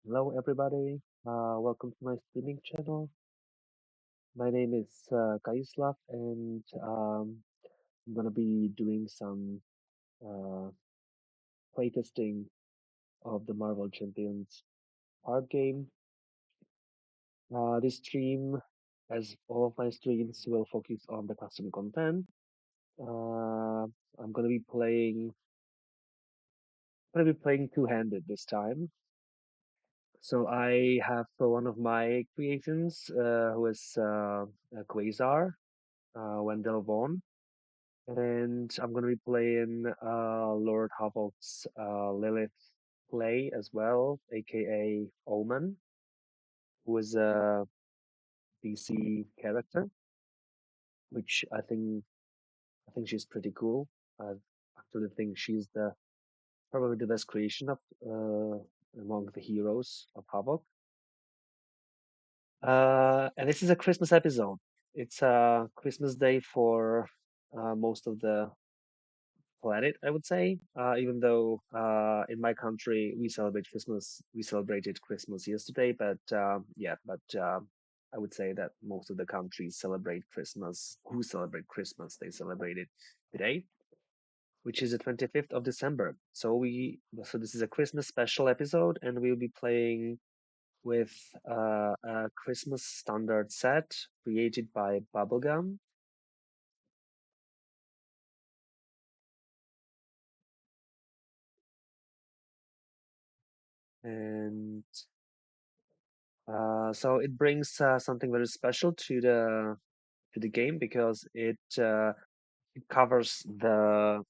Hello, everybody. Welcome to my streaming channel. My name is Kaislav, and I'm gonna be doing some uh, playtesting of the Marvel Champions card game. This stream, as all of my streams, will focus on the custom content. I'm gonna be playing two-handed this time. So I have one of my creations, who is Quasar, Wendell Vaughn. And I'm gonna be playing Lord Havok's Lilith play as well, aka Omen, who is a DC character, which I think she's pretty cool. I actually think she's the probably the best creation of among the heroes of Havok. And this is a Christmas episode. It's a Christmas day for most of the planet, I would say. Even though in my country we celebrated Christmas yesterday, but I would say that most of the countries celebrate Christmas. Who celebrate Christmas? They celebrate it today, which is the 25th of December. So this is a Christmas special episode, and we'll be playing with a Christmas standard set created by Bubblegum. And so it brings something very special to the game because it covers the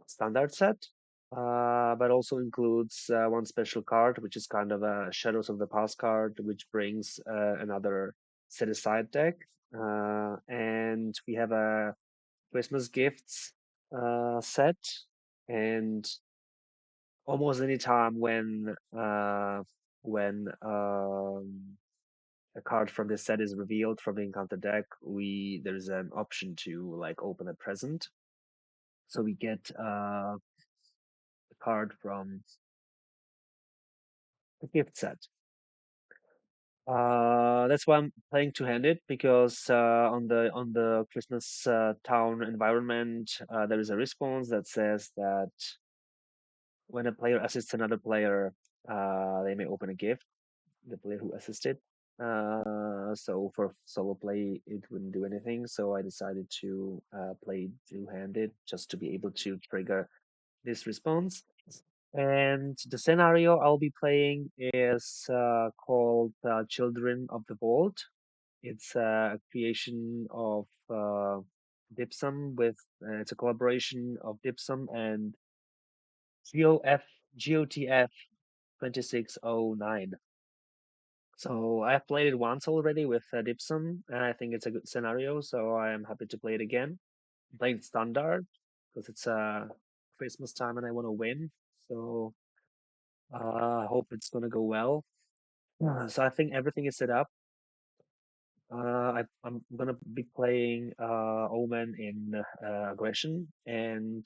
standard set, but also includes one special card, which is kind of a Shadows of the Past card, which brings another set aside deck. And we have a Christmas gifts set, and almost any time when a card from this set is revealed from the encounter deck, we there's an option to like open a present. So we get a card from the gift set. That's why I'm playing two-handed because on the Christmas town environment, there is a response that says that when a player assists another player, they may open a gift. The player who assisted. So for solo play, it wouldn't do anything. So I decided to play two-handed just to be able to trigger this response. And the scenario I'll be playing is called Children of the Vault. It's a creation of Dipsome it's a collaboration of Dipsome and GOTF 2609. So I've played it once already with Dipsum, and I think it's a good scenario. So I am happy to play it again. Playing standard because it's Christmas time and I want to win. So I hope it's gonna go well. So I think everything is set up. I'm gonna be playing Omen in aggression and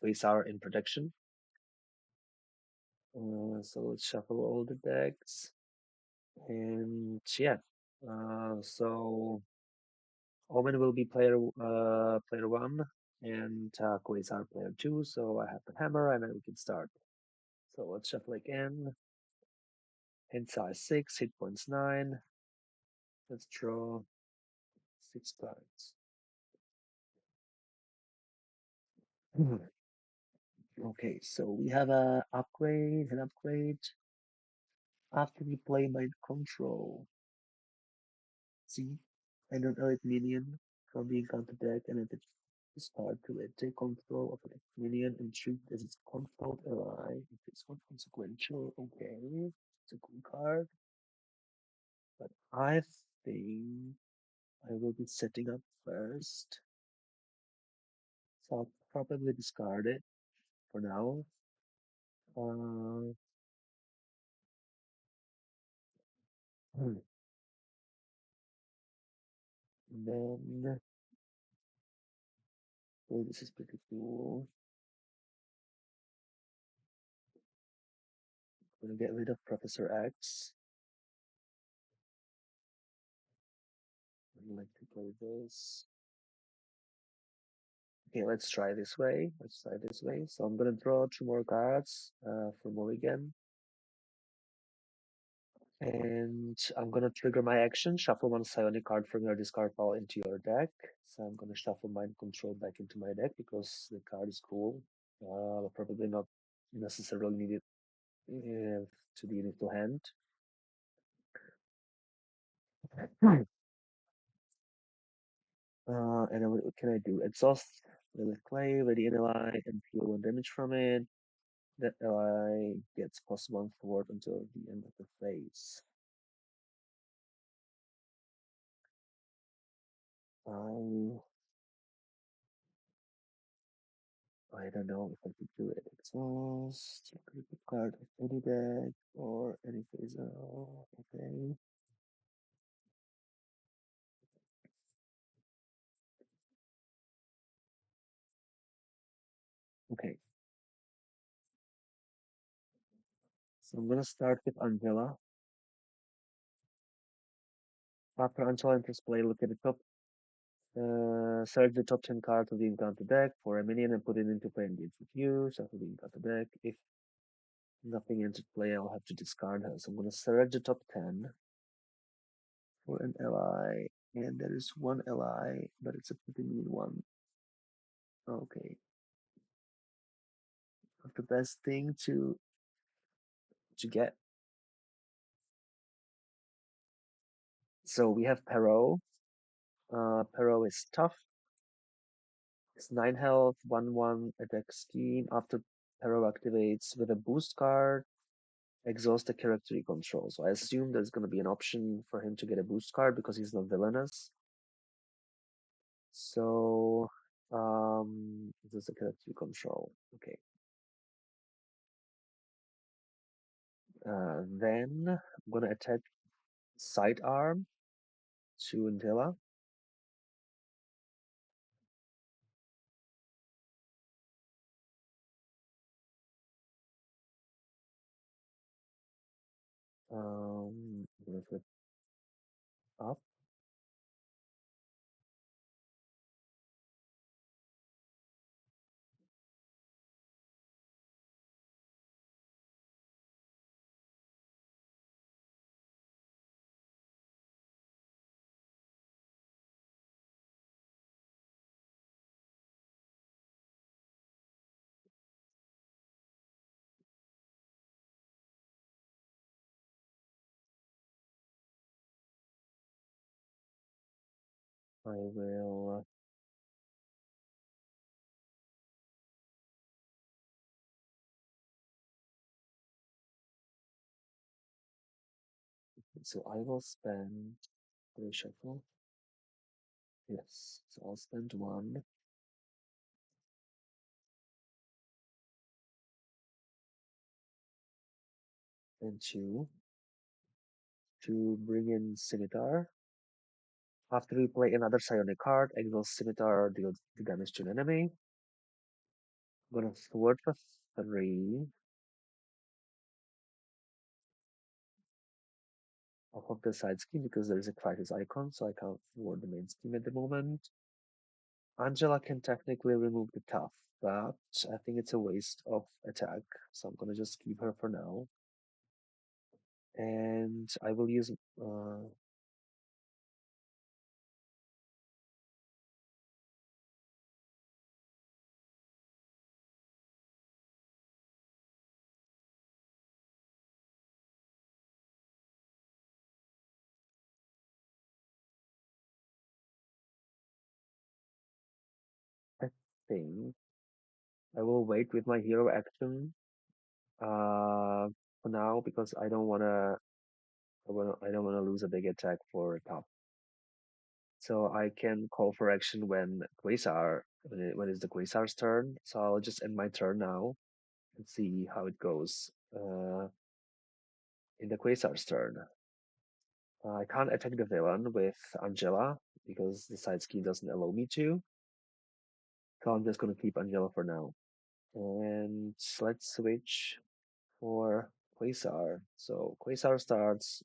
Quasar in protection. So let's shuffle all the decks and yeah. So Omen will be player one, and Quasar player two. So I have the hammer, and then we can start. So let's shuffle again. Hand size 6, hit points 9. Let's draw 6 cards. Okay, so we have an upgrade. After we play mind control, see, and an elite minion from the encounter deck, and at the start to it, take control of an minion and treat as its controlled ally. If it's not consequential, okay, it's a cool card. But I think I will be setting up first, so I'll probably discard it for now. Uh, hmm, then, oh, this is pretty cool. I'm gonna get rid of Professor X. I'd like to play this. Okay, let's try this way. Let's try this way. So I'm gonna draw 2 more cards for Mulligan. And I'm gonna trigger my action, shuffle 1 psionic card from your discard pile into your deck. So I'm gonna shuffle Mind Control back into my deck because the card is cool. But probably not necessarily needed to the initial hand. And then what can I do? Exhaust with clay, ready an ally, and deal 1 damage from it. That ally gets +1 forward until the end of the phase. I don't know if I could do it. Exhaust, click a card of any deck or any phase. Okay. Okay. So I'm gonna start with Angela. After Angela enters play, look at the top. Select the top 10 cards of the encounter deck for a minion and put it into play engage with you. Shuffle the encounter deck. If nothing entered play, I'll have to discard her. So I'm gonna select the top 10 for an ally. And there is 1 ally, but it's a pretty mean one. Okay. The best thing to get. So we have Perot. Perot is tough. It's 9 health, 1/1 attack scheme. After Perot activates with a boost card, exhaust the character he controls. So I assume there's going to be an option for him to get a boost card because he's not villainous. So this is a character you control. Okay. Then I'm going to attach sidearm to Antilla. I'm going to flip up. I will so I will spend reshuffle. Yes, so I'll spend 1 and 2 to bring in Scimitar. After we play another psionic card, exhaust Scimitar deals the damage to an enemy. I'm gonna thwart for 3 off of the side scheme because there is a crisis icon, so I can't thwart the main scheme at the moment. Angela can technically remove the tough, but I think it's a waste of attack, so I'm gonna just keep her for now. And I will use I think I will wait with my hero action for now because I don't wanna lose a big attack for top. So I can call for action when when it's the Quasar's turn. So I'll just end my turn now and see how it goes in the Quasar's turn. I can't attack the villain with Angela because the side scheme doesn't allow me to. So I'm just gonna keep Angela for now. And let's switch for Quasar. So Quasar starts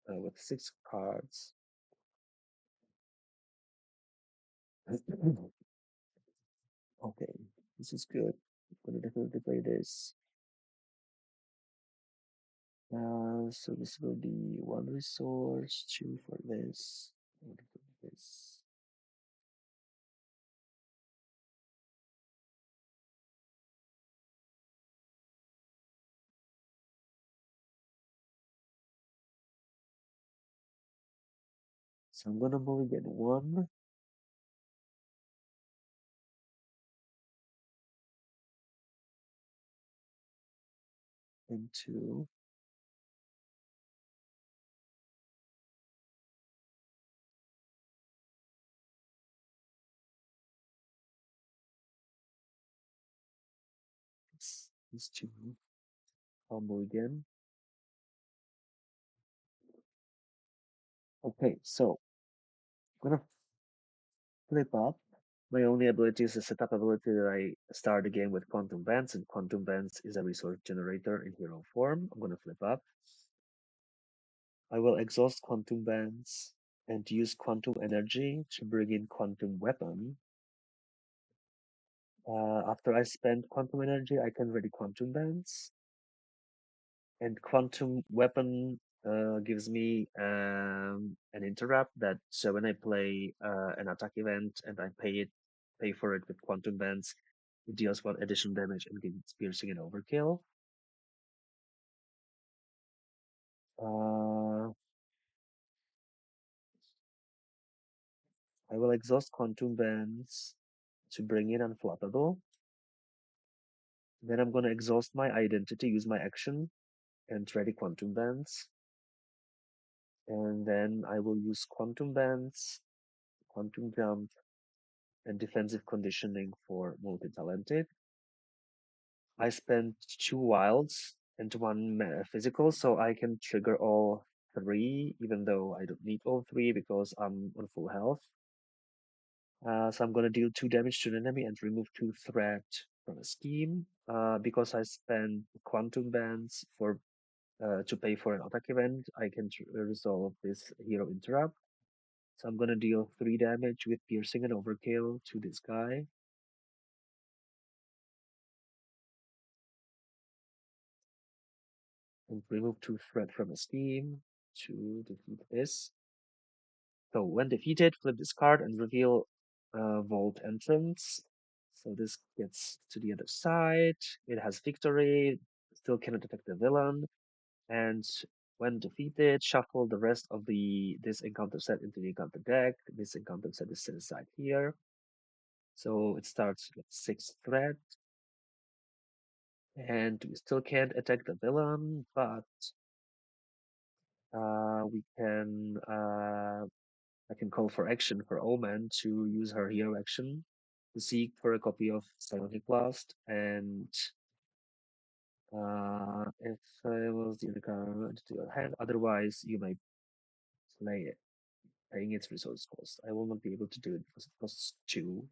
with 6 cards. Okay, this is good. I'm gonna definitely play this. So this will be 1 resource, 2 for this, 1 for this. So I'm gonna only get 1 and 2. These 2. Combo again. Okay, so I'm gonna flip up. My only ability is a setup ability that I start the game with Quantum Bands, and Quantum Bands is a resource generator in hero form. I'm gonna flip up. I will exhaust Quantum Bands and use Quantum Energy to bring in Quantum Weapon. After I spend Quantum Energy, I can ready Quantum Bands. And Quantum Weapon gives me an interrupt that so when I play an attack event and I pay for it with Quantum Bands, it deals 1 additional damage and gives piercing and overkill. Uh, I will exhaust Quantum Bands to bring in Unflappable. Then I'm gonna exhaust my identity, use my action, and ready Quantum Bands. And then I will use Quantum Bands, Quantum Jump, and Defensive Conditioning for Multi-Talented. I spent 2 wilds and 1 physical, so I can trigger all 3, even though I don't need all 3 because I'm on full health. So I'm gonna deal 2 damage to the enemy and remove 2 threat from a scheme. Because I spent Quantum Bands for to pay for an attack event, I can resolve this hero interrupt. So I'm gonna deal 3 damage with piercing and overkill to this guy. And remove 2 threat from a scheme to defeat this. So when defeated, flip this card and reveal Vault Entrance. So this gets to the other side. It has victory, still cannot detect the villain. And when defeated, shuffle the rest of this encounter set into the encounter deck. This encounter set is set aside here. So it starts with 6 threat. And we still can't attack the villain, but we can I can call for action for Omen to use her hero action to seek for a copy of Psionic Blast, and if I was the other card to your hand, otherwise you may play it, paying its resource cost. I will not be able to do it because it costs 2,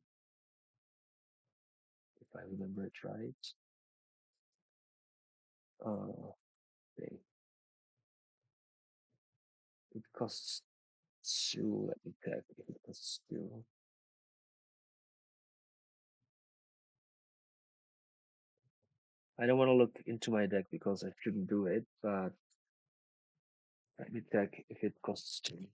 if I remember it right. Okay, it costs 2. Let me check if it costs 2. I don't want to look into my deck because I shouldn't do it, but let me check if it costs 2.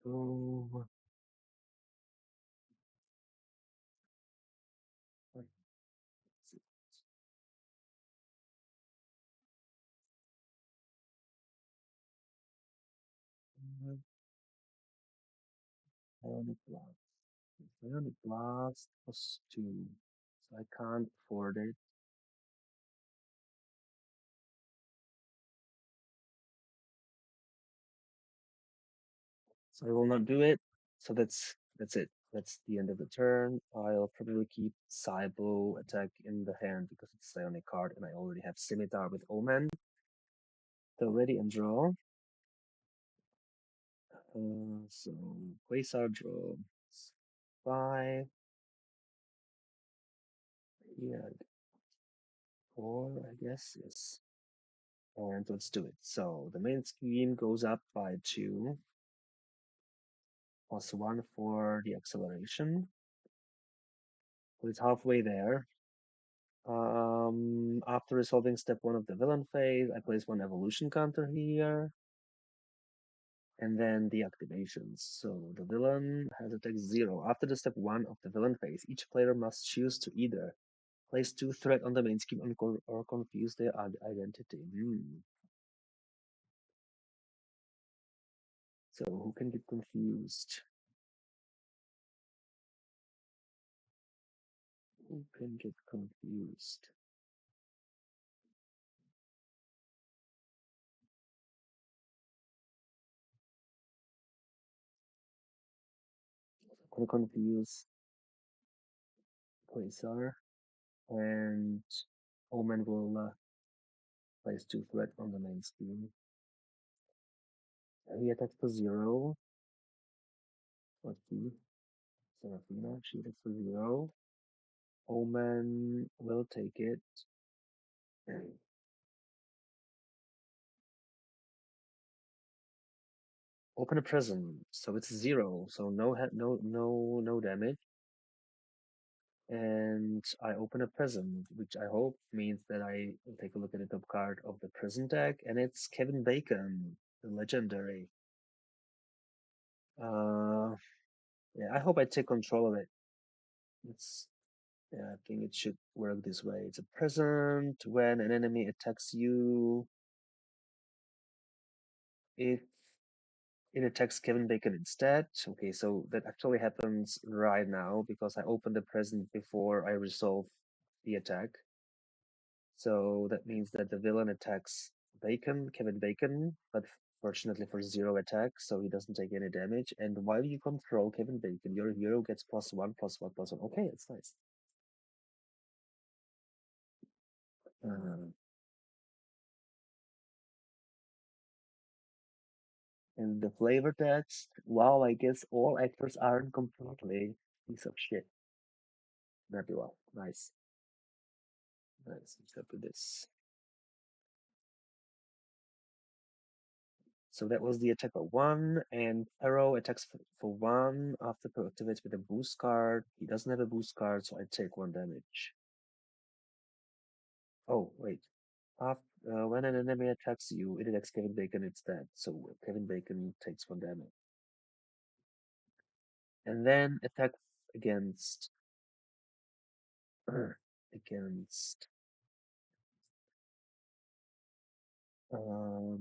So, Ionic Blast. Ionic Blast plus 2. So I can't afford it. So I will not do it. So that's it. That's the end of the turn. I'll probably keep Cybo attack in the hand because it's the only card, and I already have Scimitar with Omen. So ready and draw. So Quasar draw 5. Yeah, 4, I guess. Yes. And let's do it. So the main scheme goes up by 2, +1 for the acceleration. So it's halfway there. After resolving step 1 of the villain phase, I place 1 evolution counter here. And then the activations. So the villain has attack 0. After the step 1 of the villain phase, each player must choose to either place 2 threat on the main scheme or confuse their identity. So who can get confused? Who can get confused? I'm gonna confuse Quasar, and Omen will place 2 threat on the main scheme. He attacks for 0. Let's see. Seraphina, she attacks for 0. Omen will take it. Open a prism, so it's 0, so no damage. And I open a prism, which I hope means that I will take a look at the top card of the prism deck, and it's Kevin Bacon, the legendary. Yeah, I hope I take control of it. Yeah, I think it should work this way. It's a present when an enemy attacks you. If it attacks Kevin Bacon instead. Okay, so that actually happens right now because I opened the present before I resolve the attack. So that means that the villain attacks Kevin Bacon, but fortunately for 0 attack, so he doesn't take any damage. And while you control Kevin Bacon, your hero gets +1/+1/+1. Okay, it's nice. Uh, and the flavor text, wow, I guess all actors aren't completely piece of shit. Very well, nice. Nice, except for this. So that was the attack for 1, and Arrow attacks for 1 after Pro activates with a boost card. He doesn't have a boost card, so I take 1 damage. Oh, wait. When an enemy attacks you, it attacks Kevin Bacon instead, so Kevin Bacon takes 1 damage. And then attack against against oh,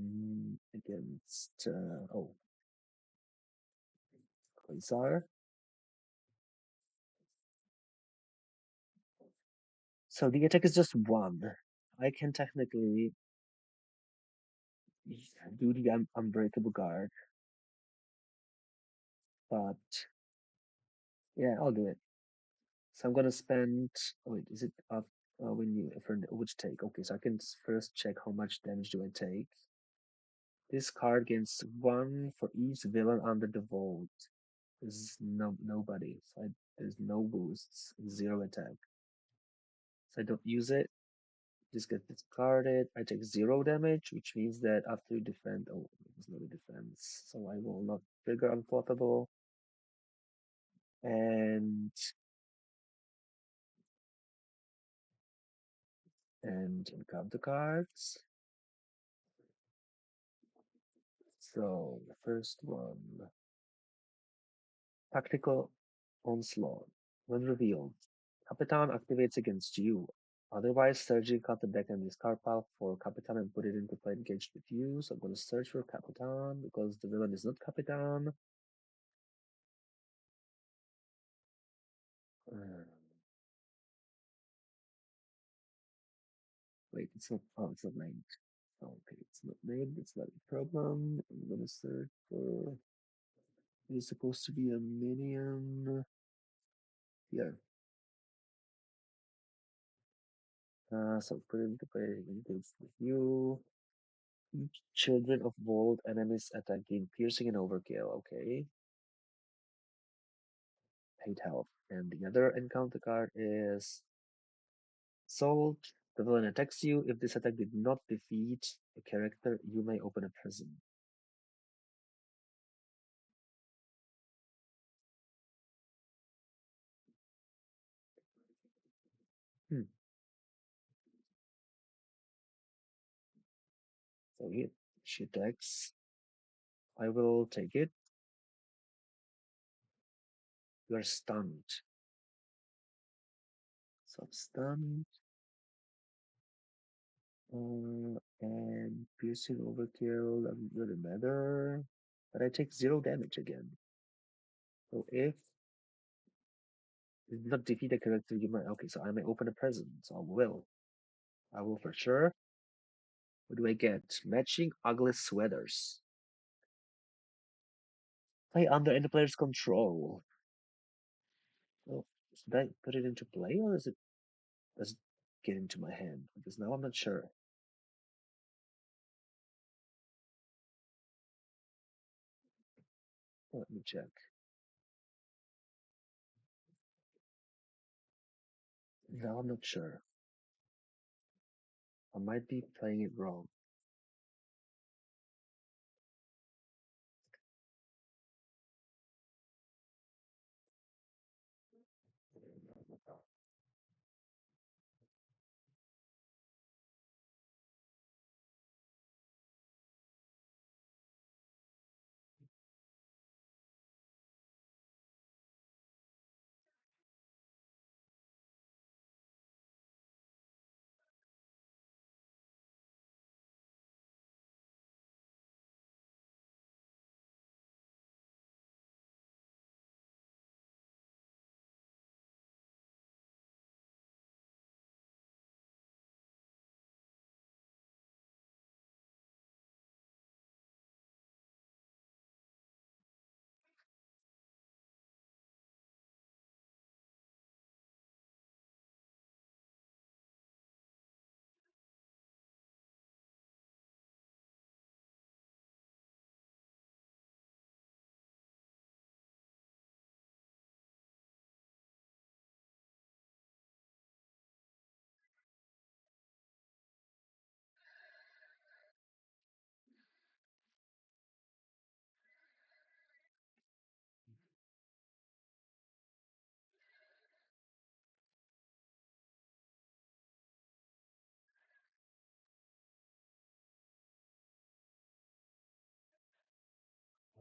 Quasar. So the attack is just 1. I can technically do the unbreakable guard, but yeah, I'll do it. So I'm gonna spend. Oh, wait, is it up when you for which take? Okay, so I can first check how much damage do I take. This card gains 1 for each villain under the vault. There's nobody. So there's no boosts, 0 attack. So I don't use it. Just get discarded. I take 0 damage, which means that after you defend, oh, there's no defense, so I will not trigger unplottable. And encounter cards. So the first one, Tactical Onslaught. When revealed, Capitan activates against you. Otherwise, searching cut the deck and discard pile for Capitan and put it into play engaged with you. So I'm going to search for Capitan because the villain is not Capitan. Uh, wait, it's not. Oh, it's not named. Okay, it's not named. It's not a problem. I'm going to search for. It's supposed to be a minion. here. So put it into play includes with you. Children of Bold enemies attack gain piercing and overkill. Okay. 8 health. And the other encounter card is Sold. The villain attacks you. If this attack did not defeat a character, you may open a present. Hmm. So she attacks. I will take it. You are stunned. So I'm stunned. And piercing overkill doesn't really matter. But I take 0 damage again. So if it did not defeat a character, you might. Okay, so I may open a present. So I will. I will for sure. What do I get? Matching ugly sweaters. Play under any player's control. Oh, should I put it into play or does it get into my hand? Because now I'm not sure. Let me check. Now I'm not sure. I might be playing it wrong.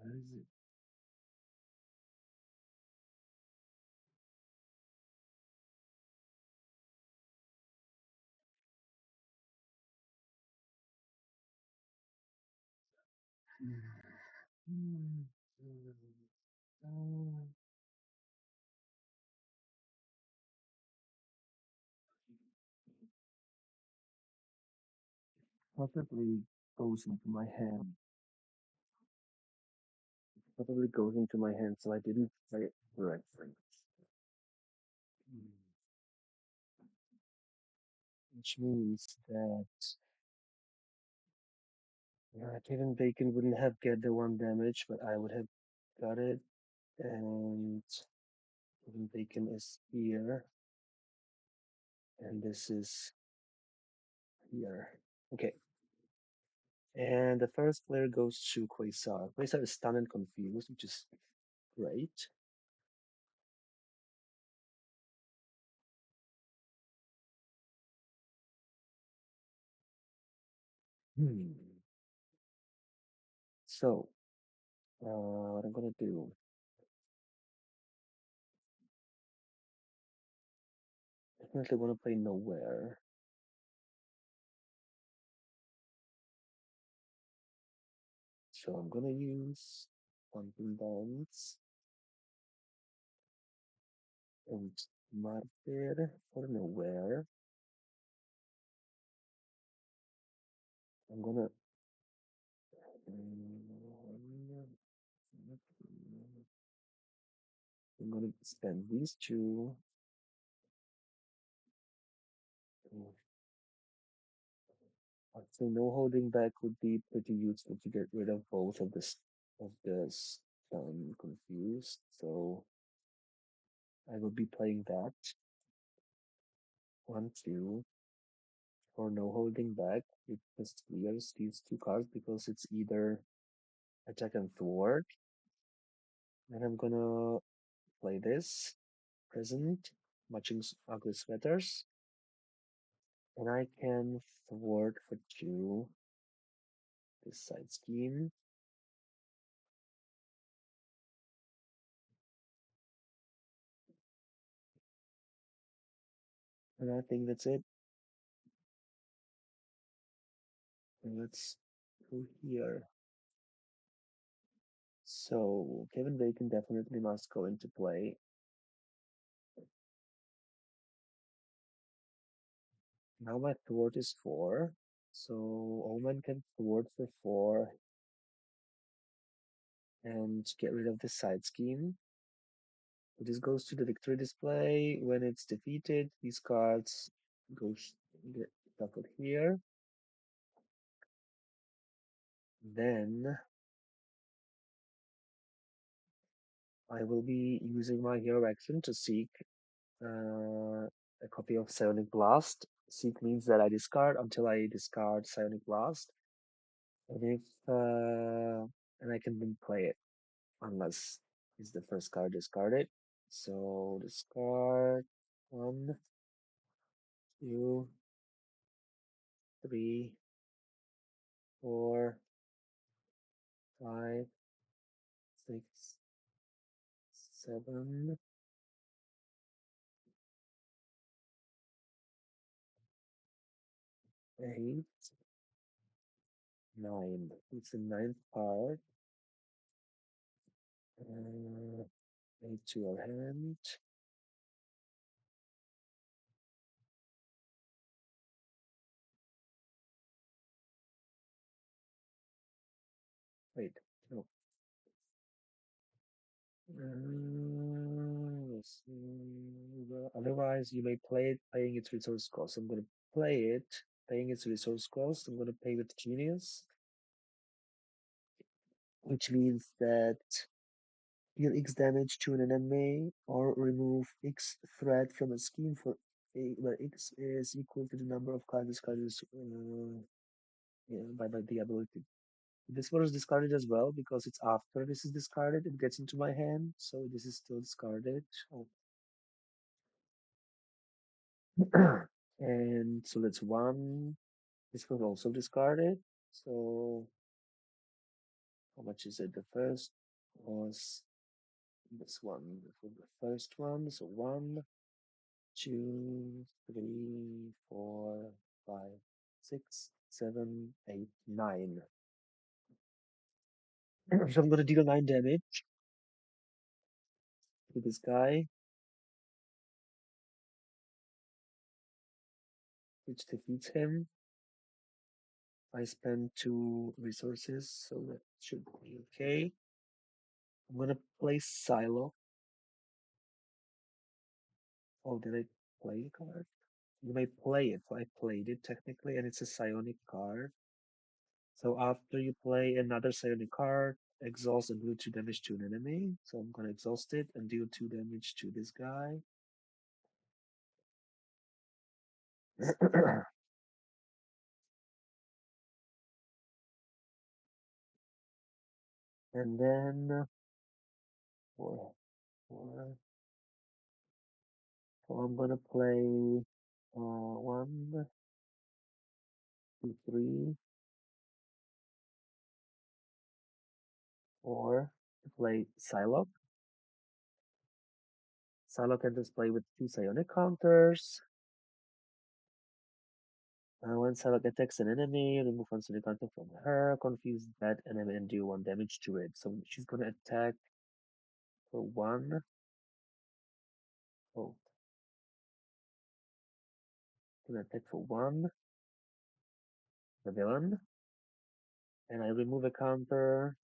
Where is it? Possibly goes into my hand. Probably goes into my hand, so I didn't play it correctly. Which means that Kevin Bacon wouldn't have get the 1 damage, but I would have got it. And Kevin Bacon is here, and this is here. Okay. And the first player goes to Quasar. Quasar is stunned and confused, which is great. Hmm. So, what I'm gonna do? Definitely want to play Nowhere. So I'm gonna use Pumping Bombs and Martyr for Nowhere. I'm gonna I'm gonna spend these two. So no holding back would be pretty useful to get rid of both of this of this confused. So I will be playing that 1, 2 for no holding back. It just clears these two cards because it's either attack and thwart. Then I'm gonna play this present matching ugly sweaters, and I can thwart for 2 this side scheme. And I think that's it. And let's go here. So Kevin Bacon definitely must go into play. Now my thwart is 4. So Omen can thwart for 4 and get rid of the side scheme. So this goes to the victory display. When it's defeated, these cards get shuffled here. Then I will be using my hero action to seek a copy of Psionic Blast. Seek means that I discard until I discard Psionic Blast. And if and I can then play it unless it's the first card discarded. So discard 1, 2, 3, 4, 5, 6, 7, 8, 9. It's the ninth card. Add to your hand. Wait, no. Otherwise, you may play it paying its resource cost. I'm going to play it paying its resource cost. I'm going to pay with Genius, which means that deal X damage to an enemy or remove X threat from a scheme for where X is equal to the number of cards discarded by the ability. This one is discarded as well because it's after this is discarded, it gets into my hand, so this is still discarded. Oh. And so that's 1. This was also discarded. So how much is it? The first was this one. This was the first one. So 1, 2, 3, 4, 5, 6, 7, 8, 9. So I'm gonna deal 9 damage to this guy, which defeats him. I spend 2 resources, so that should be okay. I'm gonna play Silo. Oh, did I play a card? You may play it. So I played it technically, and it's a psionic card. So after you play another psionic card, exhaust and deal 2 damage to an enemy. So I'm gonna exhaust it and deal 2 damage to this guy. And then 4, 4. So I'm gonna play 1, 2, 3, 4 to play Psylocke. Psylocke can display with 2 psionic counters. When Psylocke attacks an enemy, remove 1 psionic counter from her, confuse that enemy and do 1 damage to it. So she's gonna attack for 1. Oh, gonna attack for 1, the villain. And I remove a counter.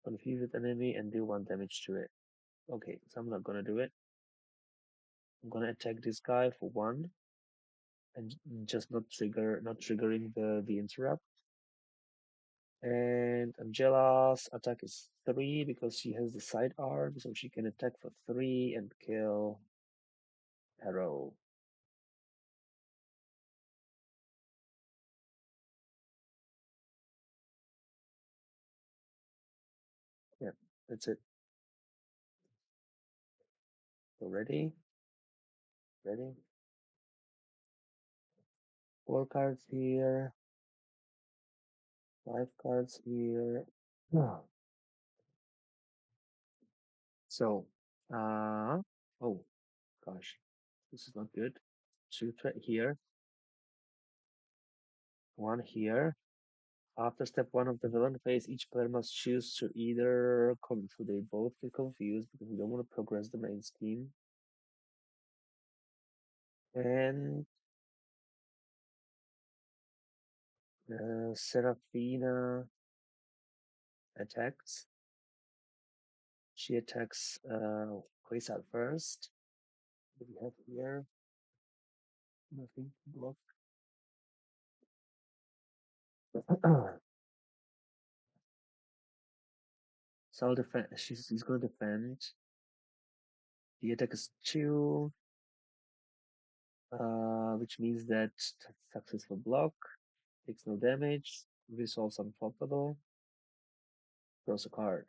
confuse with enemy and do 1 damage to it. Okay, so I'm not gonna do it. I'm gonna attack this guy for 1 and just not triggering the interrupt. And Angela's attack is 3 because she has the side arm, so she can attack for 3 and kill Arrow. Yeah, that's it. So ready? Ready? 4 cards here, 5 cards here. Yeah. So, oh gosh, this is not good. 2 threat here, 1 here. After step 1 of the villain phase, each player must choose to either come. So they both get confused because we don't want to progress the main scheme. And Serafina attacks. She attacks Quasar first. What do we have here? Nothing to block. So I'll defend. She's going to defend. The attack is 2, which means that successful block, takes no damage, resolves unfloppable, draws a card.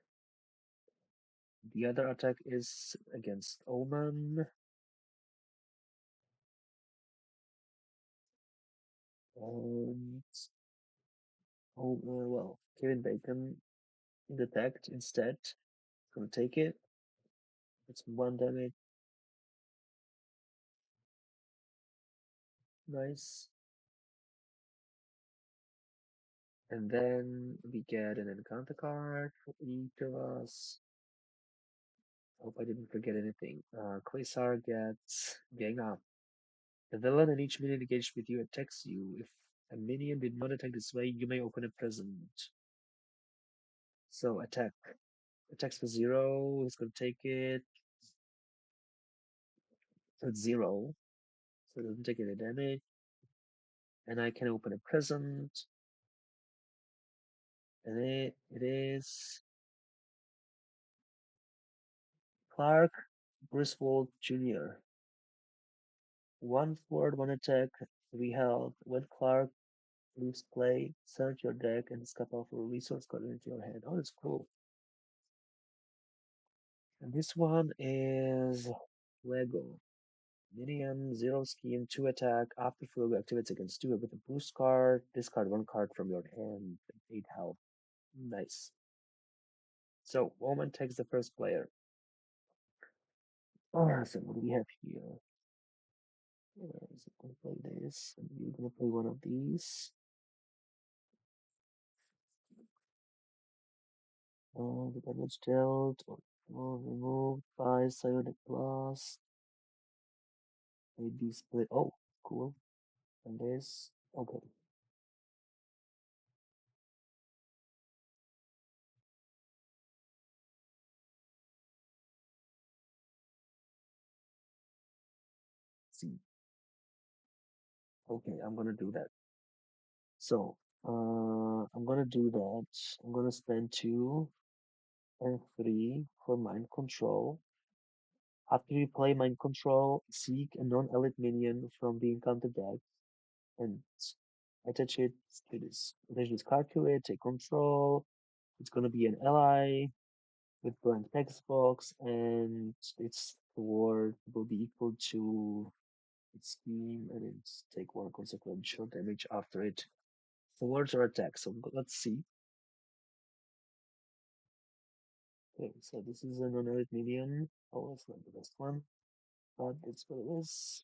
The other attack is against Omen. And oh well, Kevin Bacon detect instead. Gonna take it. It's 1 damage. Nice. And then we get an encounter card for each of us. Hope I didn't forget anything. Quasar gets Gang Up. The villain in each minion engaged with you attacks you. If a minion did not attack this way, you may open a present. So attack. Attacks for 0. He's gonna take it. So it's 0. So it doesn't take any damage. And I can open a present. And it is Clark Griswold Jr. 1 forward, 1 attack, 3 health. When Clark leaves play, search your deck and discover a resource card into your hand. Oh, that's cool. And this one is Fuego. Minion, 0 scheme, 2 attack. After Fuego activates against 2 with a boost card, discard 1 card from your hand, 8 health. Nice. So, Omen takes the first player. Oh, so what do we have here? Is it gonna play this? And you're gonna play one of these. The damage dealt or removed by Psionic Blast. Maybe split. Oh, cool. And this. Okay. See. Okay, I'm gonna do that. So, I'm gonna do that. I'm gonna spend 2 and 3 for mind control. After you play mind control, seek a non-elite minion from the encounter deck and attach it to this. Attach this card to it, take control. It's gonna be an ally with blank text box, and its reward will be equal to its scheme, and it's take 1 consequential damage after it forwards or attacks. So let's see. Okay, so this is a non-elite minion. Oh, it's not the best one, but it's what it is.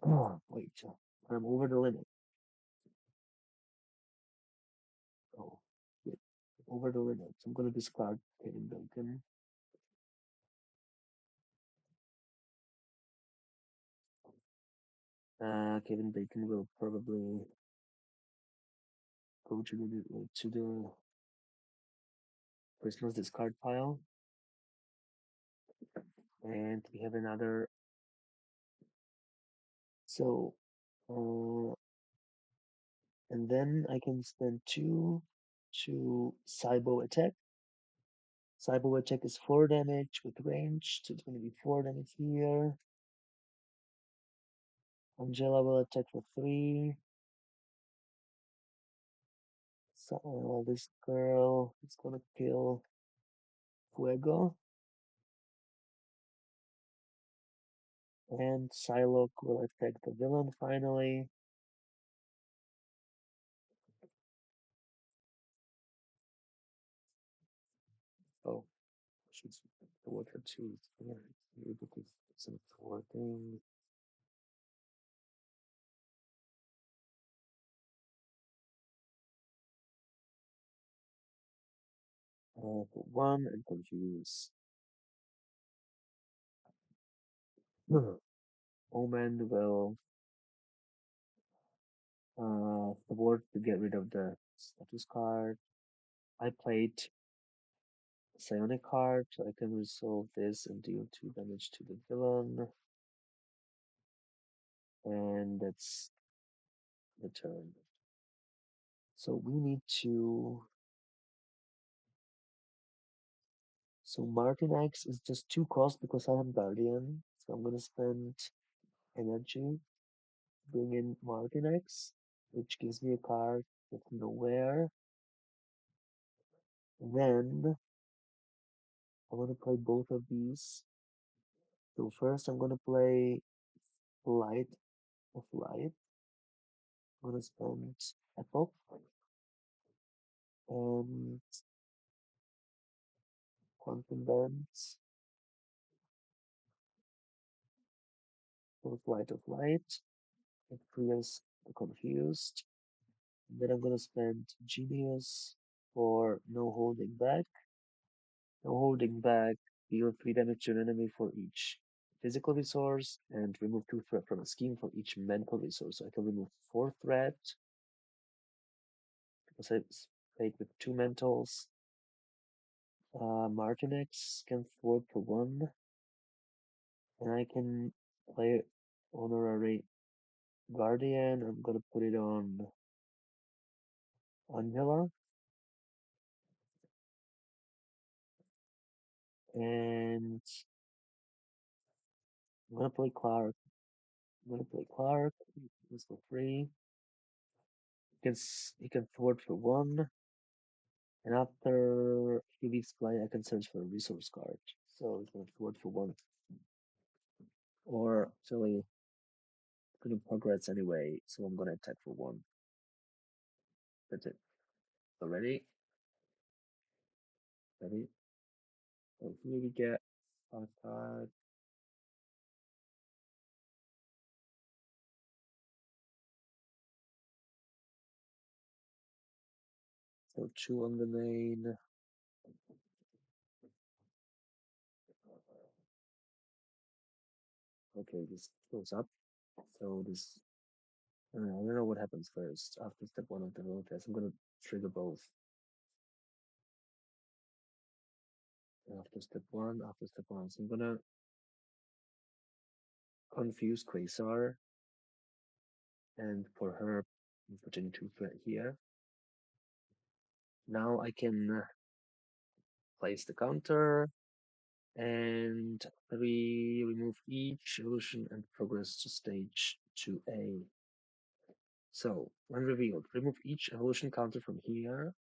Oh, wait, I'm over the limit. Oh, wait, over the limit. So I'm gonna discard Kevin Bacon. Kevin Bacon will probably go to the Christmas discard pile. And we have another. So, and then I can spend 2 to Cybo attack. Cybo attack is 4 damage with range, so it's going to be 4 damage here. Angela will attack for 3. So this girl is gonna kill Fuego. And Psylocke will attack the villain finally. Oh, she's the water too. Yeah, able to some 4 things. For 1 and confuse. Omen will thwart to get rid of the status card. I played Psionic card, so I can resolve this and deal 2 damage to the villain. And that's the turn. So we need to. So Martin X is just 2 cost because I have Guardian. So I'm gonna spend energy, bring in Martin X, which gives me a card with nowhere. Then I'm gonna play both of these. So first I'm gonna play Light of Light. I'm gonna spend Epoch and Quantum Bands. Both Light of Light. It clears the confused. And then I'm gonna spend Genius for no holding back. No holding back, deal 3 damage to an enemy for each physical resource and remove 2 threat from a scheme for each mental resource. So I can remove 4 threat because I played with 2 mentals. Martinex can thwart for 1, and I can play Honorary Guardian. I'm gonna put it on Angela. And I'm gonna play Clark. This for free. He can thwart for 1. And after he leaves play, I can search for a resource card. So it's going to thwart for 1. Or actually, couldn't progress anyway, so I'm going to attack for 1. That's it. So ready? Ready? So here we get 5 card. So 2 on the main. Okay, this goes up. So this, I don't know what happens first. After step 1 of the roll test, I'm going to trigger both. After step 1, so I'm going to confuse Quasar. And for her, I'm putting 2 threat here. Now I can place the counter and 3 remove each evolution and progress to stage 2A. So when revealed, remove each evolution counter from here.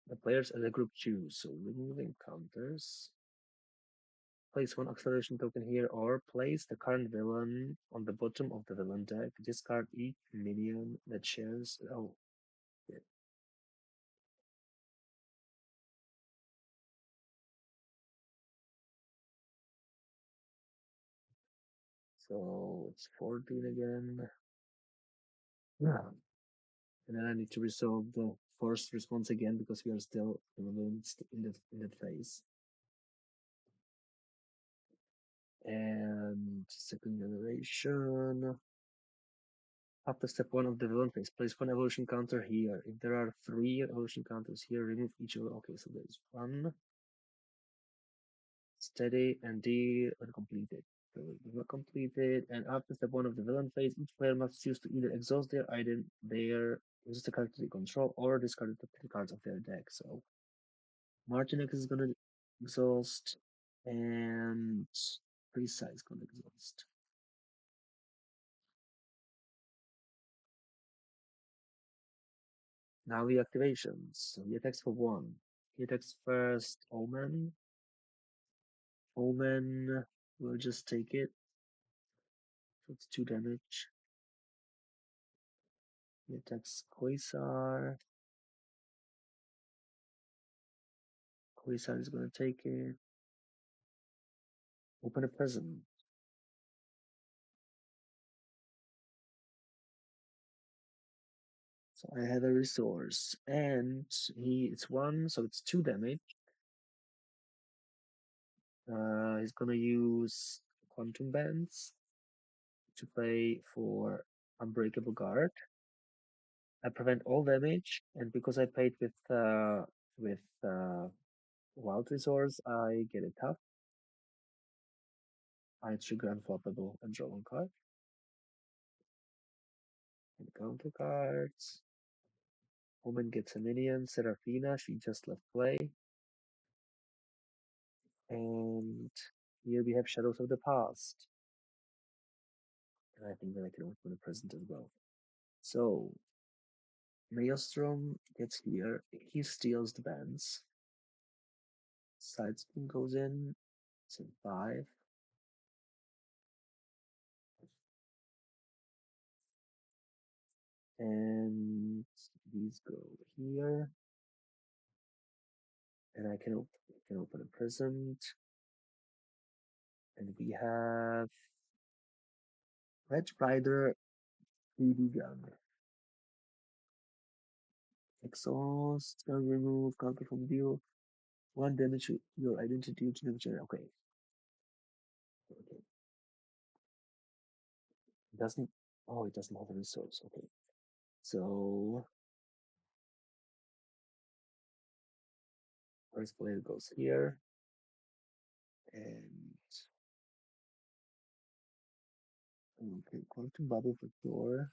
The players as a group choose. So removing counters. Place 1 acceleration token here or place the current villain on the bottom of the villain deck. Discard each minion that shares. Oh, yeah. So it's 14 again. Yeah. And then I need to resolve the forced response again because we are still in the phase. And second generation. After step 1 of the villain phase, place 1 evolution counter here. If there are 3 evolution counters here, remove each of. Okay, so there's 1. Steady and D when completed. So it not completed, and after step one of the villain phase, each player must choose to either exhaust their item, their use the character they control, or discard the top cards of their deck. So Martinex is gonna exhaust, and Prisa is gonna exhaust. Now the activations. So he attacks for one. He attacks first Omen. Omen will just take it. So it's 2 damage. He attacks Quasar. Quasar is gonna take it. Open a present. So I have a resource. And it's 1, so it's 2 damage. He's gonna use Quantum Bands to play for Unbreakable Guard. I prevent all damage, and because I paid with Wild Resource, I get a tough. I trigger Unflappable and draw 1 card. And counter cards. Woman gets a minion, Seraphina, she just left play. And here we have Shadows of the Past. And I think that I can open a present as well. So Maelstrom gets here, he steals the bands. Sidespin goes in, it's in 5. And these go here. And I can open a present. And we have Red Rider 3D gun. Exhaust, can remove, counter from deal. 1 damage to your identity to damage. Okay. Okay. It doesn't. Oh, it doesn't have a resource. Okay. So first player goes here, and okay, Quantum Bubble for sure.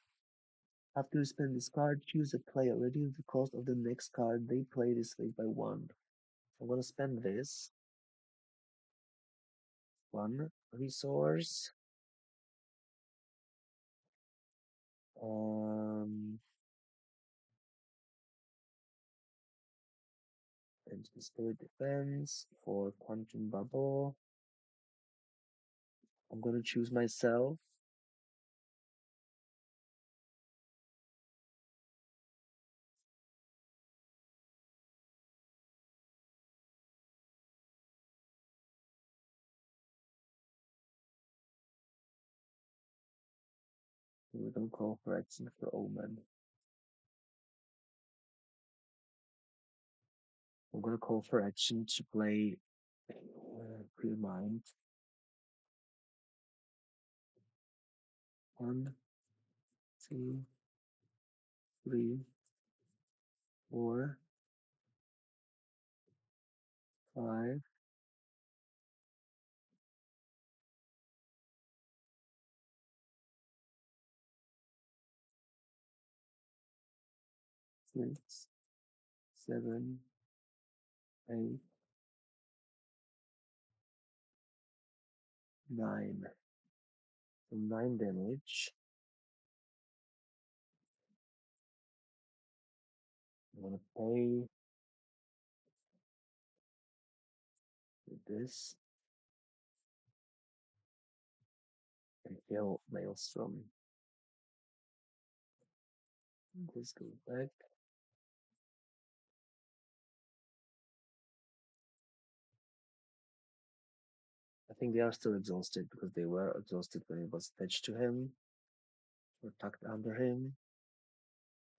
After you spend this card, choose a player. Reduce the cost of the next card they play this phase by 1. So I'm gonna spend this 1 resource. And Spirit Defense for Quantum Bubble. I'm gonna choose myself. We're gonna call for action for Omen. I'm gonna call for action to play Clear Mind. 1, 2, 3, 4, 5, 6, 7, 8, 9. So 9 damage. I'm gonna pay with this and kill Maelstrom. This goes back. I think they are still exhausted because they were exhausted when it was attached to him or tucked under him.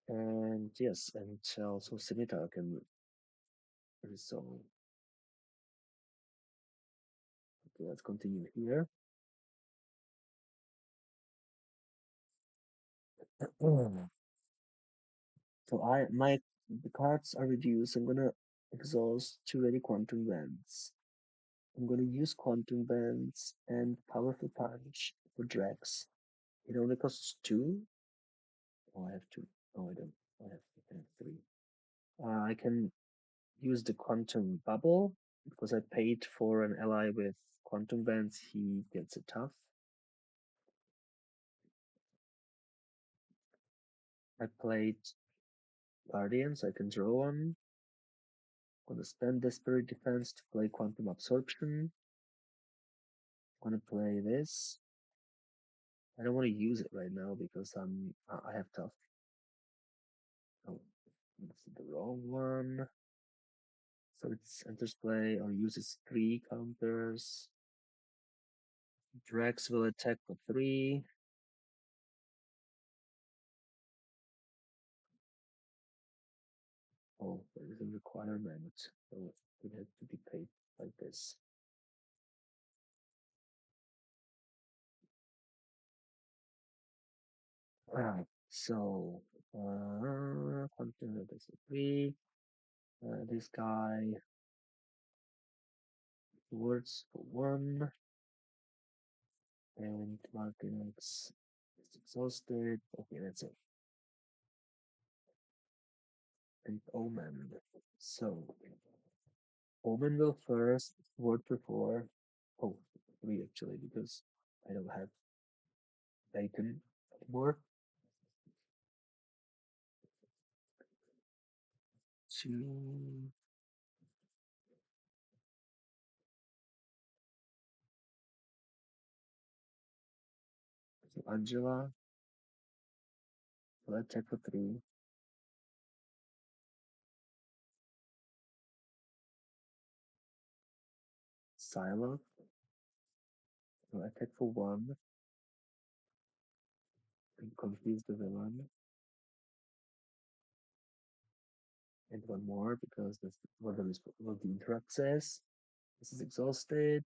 And yes, and also Scimitar can resolve. Okay, let's continue here. So the cards are reduced. I'm gonna exhaust 2 ready quantum lands. I'm gonna use Quantum Bands and Powerful Punch for Drax. It only costs 2. Oh, I have 2. Oh, I don't. I have 3. I can use the Quantum Bubble because I paid for an ally with Quantum Bands. He gets a tough. I played Guardian, so I can draw one. I'm gonna spend Desperate Defense to play Quantum Absorption. I'm gonna play this. I don't want to use it right now because I have tough. Oh, this is the wrong one. So it's enters play or uses 3 counters. Drax will attack for 3. Oh, there is a requirement, so it has to be paid like this. Alright, so continue this 3. This guy words for 1, and Martinex is exhausted. Okay, that's it. And Omen. So Omen will first, word for 4. Oh, 3 actually, because I don't have bacon anymore. 2. So Angela will attack for 3. Silo will attack for 1 and confuse the villain. And 1 more because that's what the interrupt says. This is exhausted.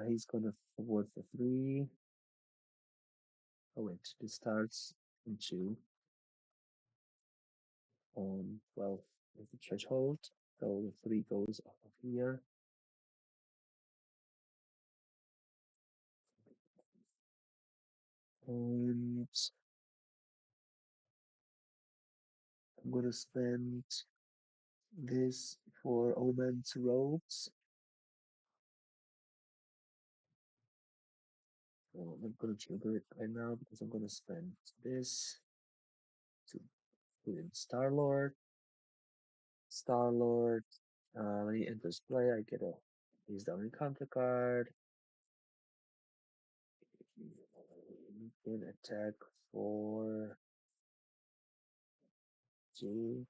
He's gonna forward for 3. Oh wait, this starts in 2. Well, with the threshold, so the 3 goes off of here. And I'm gonna spend this for Omen's robes. Well, I'm not gonna trigger it right now because I'm gonna spend this to put in Star-Lord. Star-Lord, when he enters play, I get a he's down encounter card. He can attack for 2.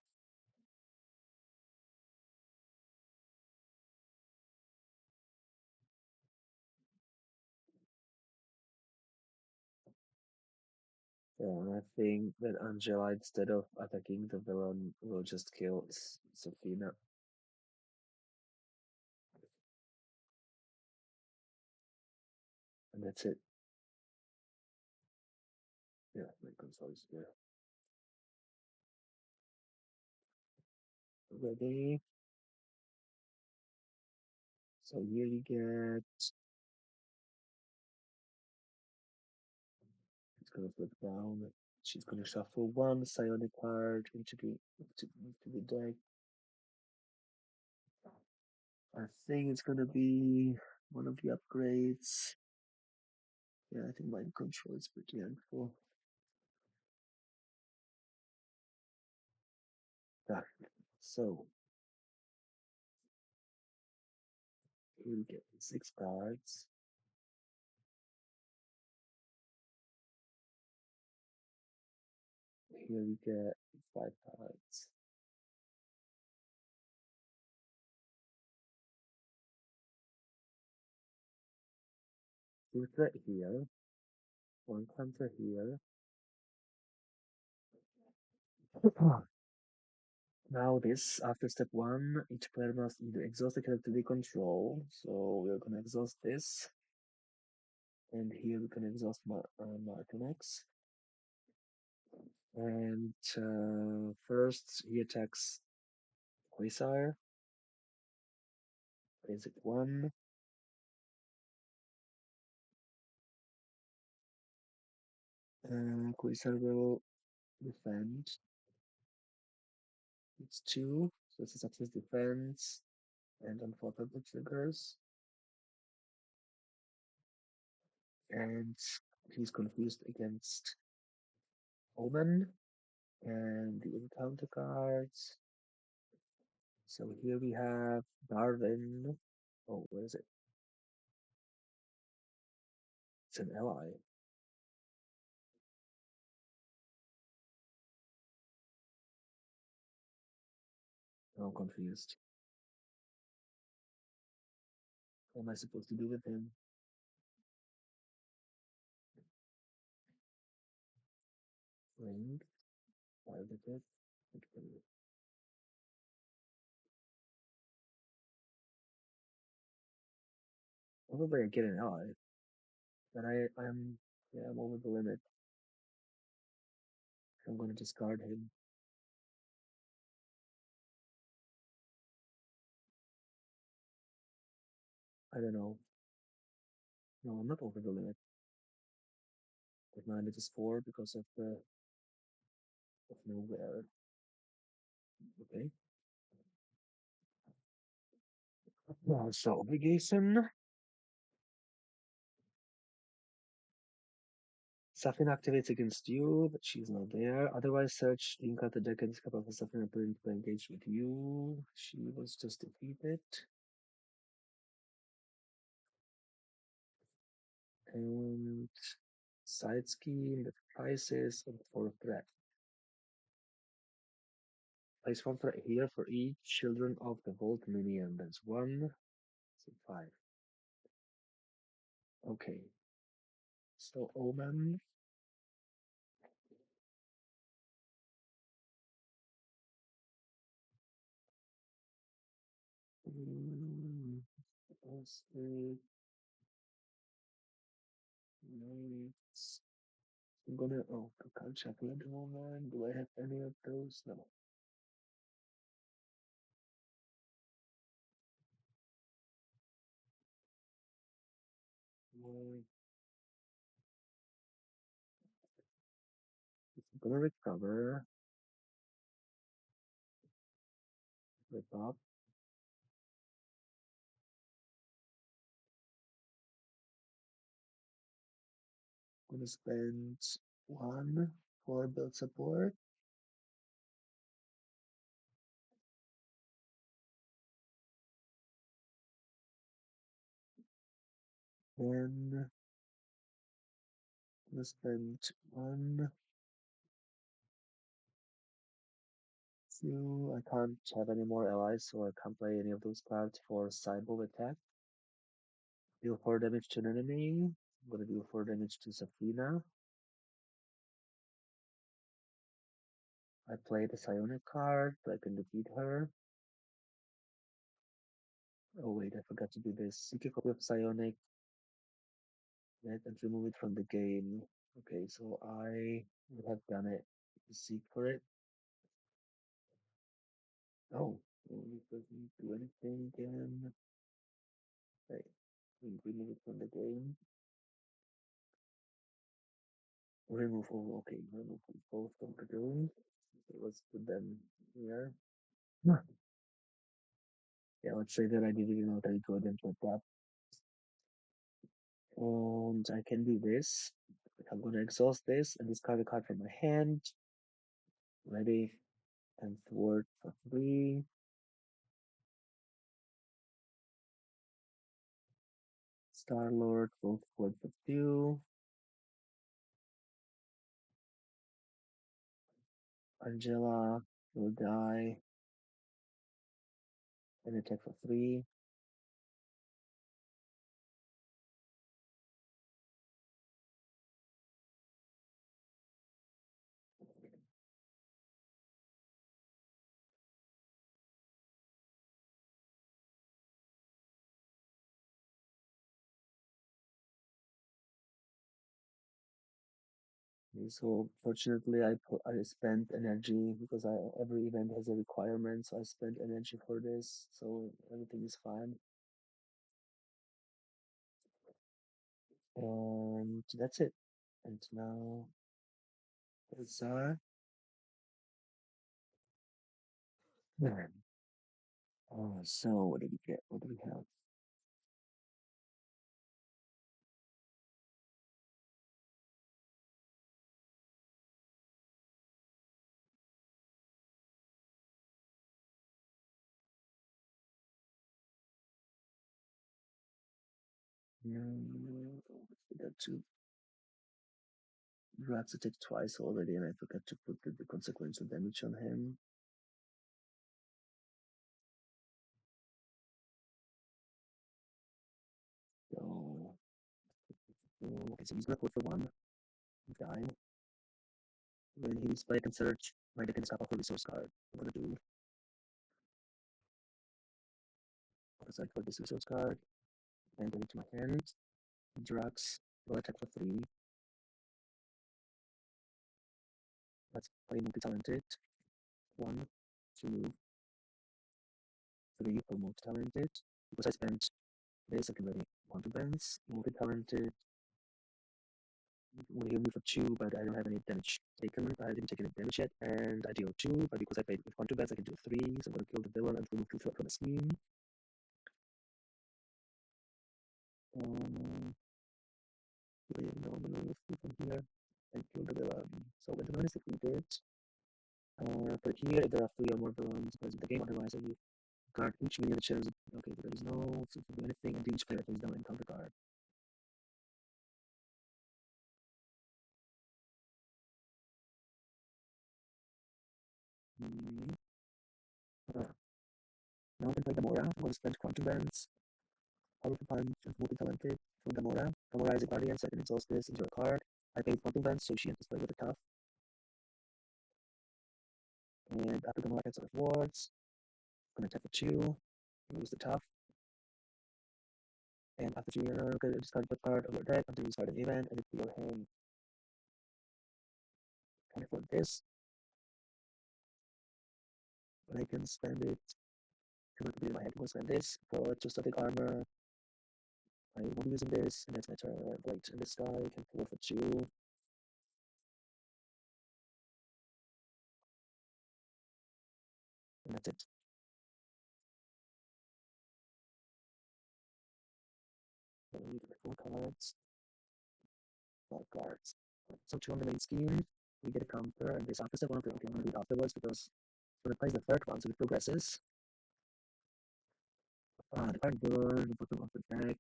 Yeah, I think that Angela, instead of attacking the villain, will just kill Sophina. And that's it. Yeah, my console is there. Ready? So here you get. It's gonna flip down. She's gonna shuffle 1 psionic card into the deck. I think it's gonna be one of the upgrades. Yeah, I think mind control is pretty helpful. Yeah. So here we get 6 cards. Here we get 5 cards. Two threat here, 1 counter here. Now this, after step 1, each player must either exhaust the character they control. So we're gonna exhaust this. And here we can exhaust Martinex. And first he attacks Quasar. Basic 1. Quasar will defend. It's 2, so it's a success defense. And unfortunately triggers. And he's confused against Omen and the encounter cards. So here we have Darwin. Oh, where is it? It's an ally. I'm confused. What am I supposed to do with him? Ring, targeted. Probably I get an ally, but I'm over the limit. I'm gonna discard him. I don't know. No, I'm not over the limit. But my limit is 4 because of nowhere. Okay. So obligation. Safin activates against you, but she's not there. Otherwise, search link out the deck and discover if Safin appearing to engage with you. She was just defeated. And side scheme with prices and for threat. Place 1 threat here for each children of the Vault minion. That's 1, so 5. Okay. So Omen. Mm, I'm gonna can't shuffle at the moment. Do I have any of those? No. I'm gonna recover. Rip up. Gonna spend 1 for build support. Then gonna spend 1, 2. I can't have any more allies, so I can't play any of those cards for sideboard attack. Deal 4 damage to an enemy. I'm gonna deal 4 damage to Safina. I play the Psionic card, so I can defeat her. Oh wait, I forgot to do this. Seek a copy of Psionic and remove it from the game. Okay, so I would have done it. Seek for it. Oh, it doesn't do anything again. Right, remove it from the game. Remove all. Okay, remove both from the game. So let's put them here. Huh. Yeah, let's say that I didn't know that it would input that. And I can do this. I'm gonna exhaust this and discard a card from my hand. Ready and thwart for 3. Star Lord, both for 2. Angela will die and attack for 3. So fortunately, I spent energy because every event has a requirement, so I spent energy for this, so everything is fine. And that's it. And now, Quasar. Man. So what do we get? What do we have? We got two drugs attack twice already, and I forgot to put the consequential damage on him. So, okay, so he's gonna put for one guy. When he display can search my deck and stop off a resource card. I'm gonna do aside for this resource card and bring it to my hand. Drugs will attack for three. Let's play multi-talented. One, two, three for multi-talented. Because I spent basically quantum bands. Multi-talented will heal me for two, but I don't have any damage taken. I didn't take any damage yet, and I deal two, but because I played with quantum bands, I can do three. So I'm gonna kill the villain and remove two from the scene. Um, normally from here and kill the villain. So when the villain is defeated, but here there are three or more villains present in the game, otherwise you guard each minion that shows okay, there is no to do anything and each player plays down and counter guard. Mm. Uh, now I can play Gamora. I'm going to spend Quantum Bands, Powerful Punch, and Multi-Talented from Gamora. Gamora is a guardian, so I can exhaust this into a card. I paid Quantum Bands, so she enters play with a tough. And after Gamora gets out of wards, I'm going to attack for two, use the tough. And after she discard the card of your deck until you start an event, and if you hand and for this, I can spend it to be my head will spend this for two static armor. I will be using this, and that's my turn. Wait, and this guy can pull for two, and that's it. So we get 4 cards, 5 cards. So two on the main scheme, we get a counter, and this after step one, okay, I'm gonna read afterwards because when it plays the third one, so it progresses. The card burn, the bottom of the deck,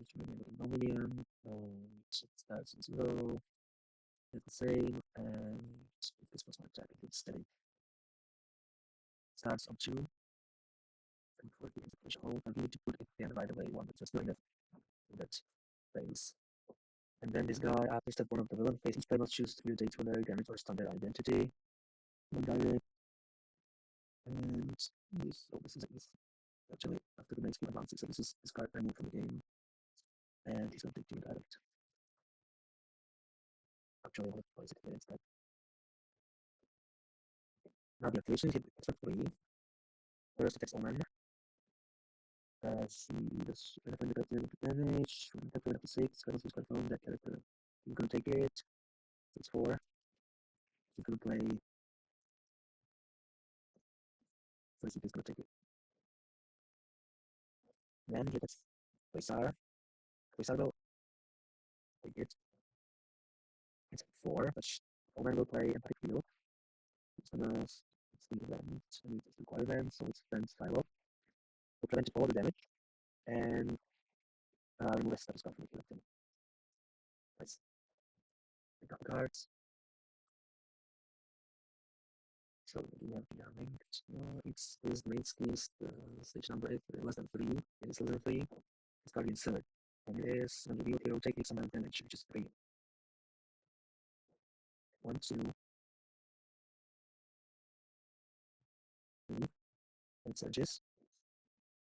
each minion with a million, and it starts in 0, it's the same, and if this was my attack, it's steady. Starts on 2, and for the execution hold, I need to put it in right away, one that's just doing it in that phase. And then this guy, after step 1 of the villain phase, each player must choose to use a extraordinary damage or stun their identity. One direct, and so this is actually after the main scheme advances, so this is this card removed from the game, and he's going to take 2 direct. Actually, I want to place it instead. Now the activation is except 3. First attacks Omen. See this benefit that deal damage. From attack up to 6, battles is confirmed that character. You're gonna take it. So it's 4. You're gonna play. First, you're gonna take it. Then he attacks Quasar. Quasar will take it. It's 4, but Omen will play Empathic Field. It's gonna steal event, and it's require event, so it's then Silo. Will prevent all the damage, and remove a status card from the collecting. Nice. I got the cards. So we have the linked. It's this main schemes, the stage number 8, less than 3. It is less than 3. It's target insert. And it is when the hero take X amount of damage, which is 3. 1, 2, 3. And surges.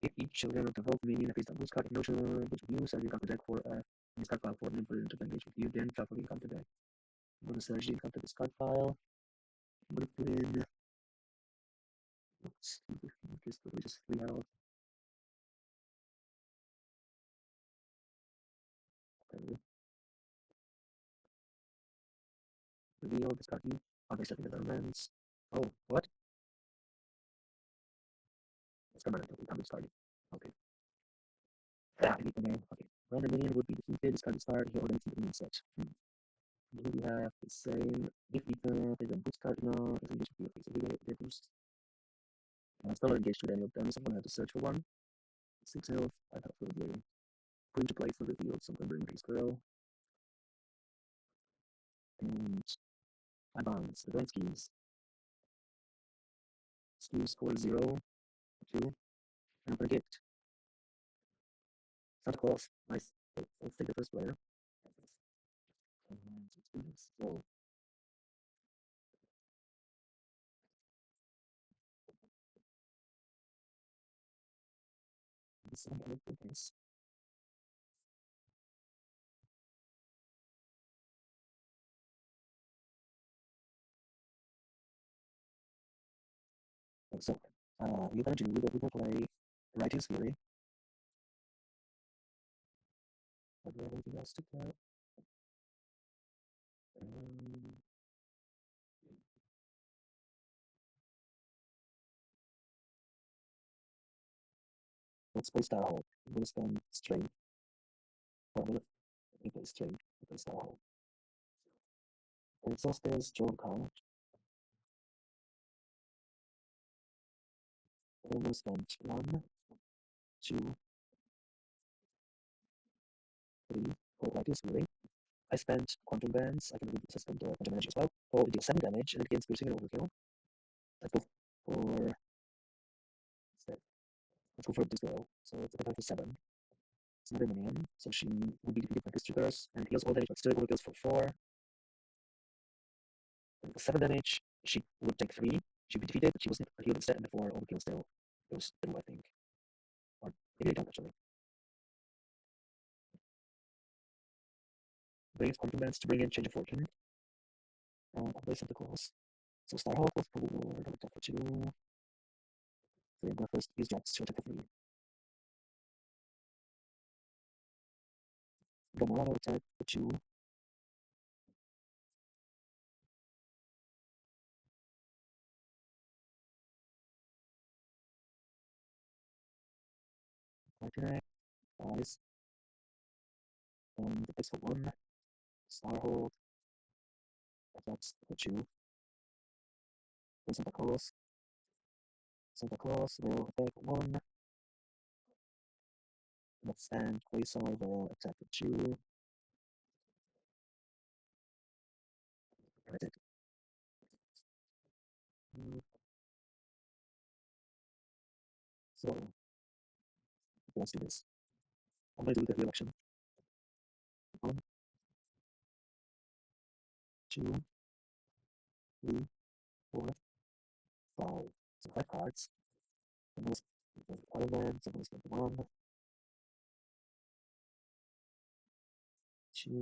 If each children of the Vault minion face double card in no show which you use, you come to deck for this card file for an input into engage with you, then shuffle you come to deck. I'm gonna surge you come to this card file. I'm gonna put in oops, just 3 health. Reveal, discard you. Other setting environments. Oh, what? It's permanent. Okay, I'm discarding. Okay. Yeah, delete the name. Okay. When the minion would be defeated, discard this card, he already the minion set. Here we have the same. If we can take a boost card now, as engaged with your face, they boost. I'm still not engaged with any of them, so I'm gonna have to search for one. 6 health. I have to be free to play for the field, so I'm gonna bring this girl. And I bounce. Advanced keys. Skills score 0, 2, and predict. Santa Claus. Nice. Okay, let's take the first player. And let's do this. So, this is my goodness. So, you're gonna do, we're gonna play Righteous Fury. I don't have anything else to play. Um, let's play Starhawk. I'm gonna spend straight. Or I'm gonna play straight. I'm play Starhawk. And Exhausted, Joe Count. I'm gonna spend 1, 2, 3 for Righteous Fury. I spent Quantum Bands. I can read the spend Quantum Energy as well. So it deals 7 damage and it gains piercing and overkill. Let's go for. Let's go for this girl. So it's attack for 7. It's another minion. So she would be defeated by this triggers and it heals all damage, but still overkills for 4. And for 7 damage, she would take 3. She'd be defeated, but she wasn't healed instead, and therefore overkill still goes through, I think. Or maybe they don't actually. Brings Quantum Bands to bring in Change of Fortune. I'll play Santa Claus. So Starhawk with Pool, attack for 2. So I'm gonna first use Jax to attack for 3. Gamora attack for 2. Attack, Eyes, and attacks for 1. Starhawk attacks for 2. Play Santa Claus. Santa Claus will attack 1. Let's end Quasar will attack for 2. That's it. So let's do this. I'm gonna do the reaction. 1, 2, 3, 4, 5. So 5 cards. I'm gonna spend Iron Man, so I'm gonna spend 1, 2,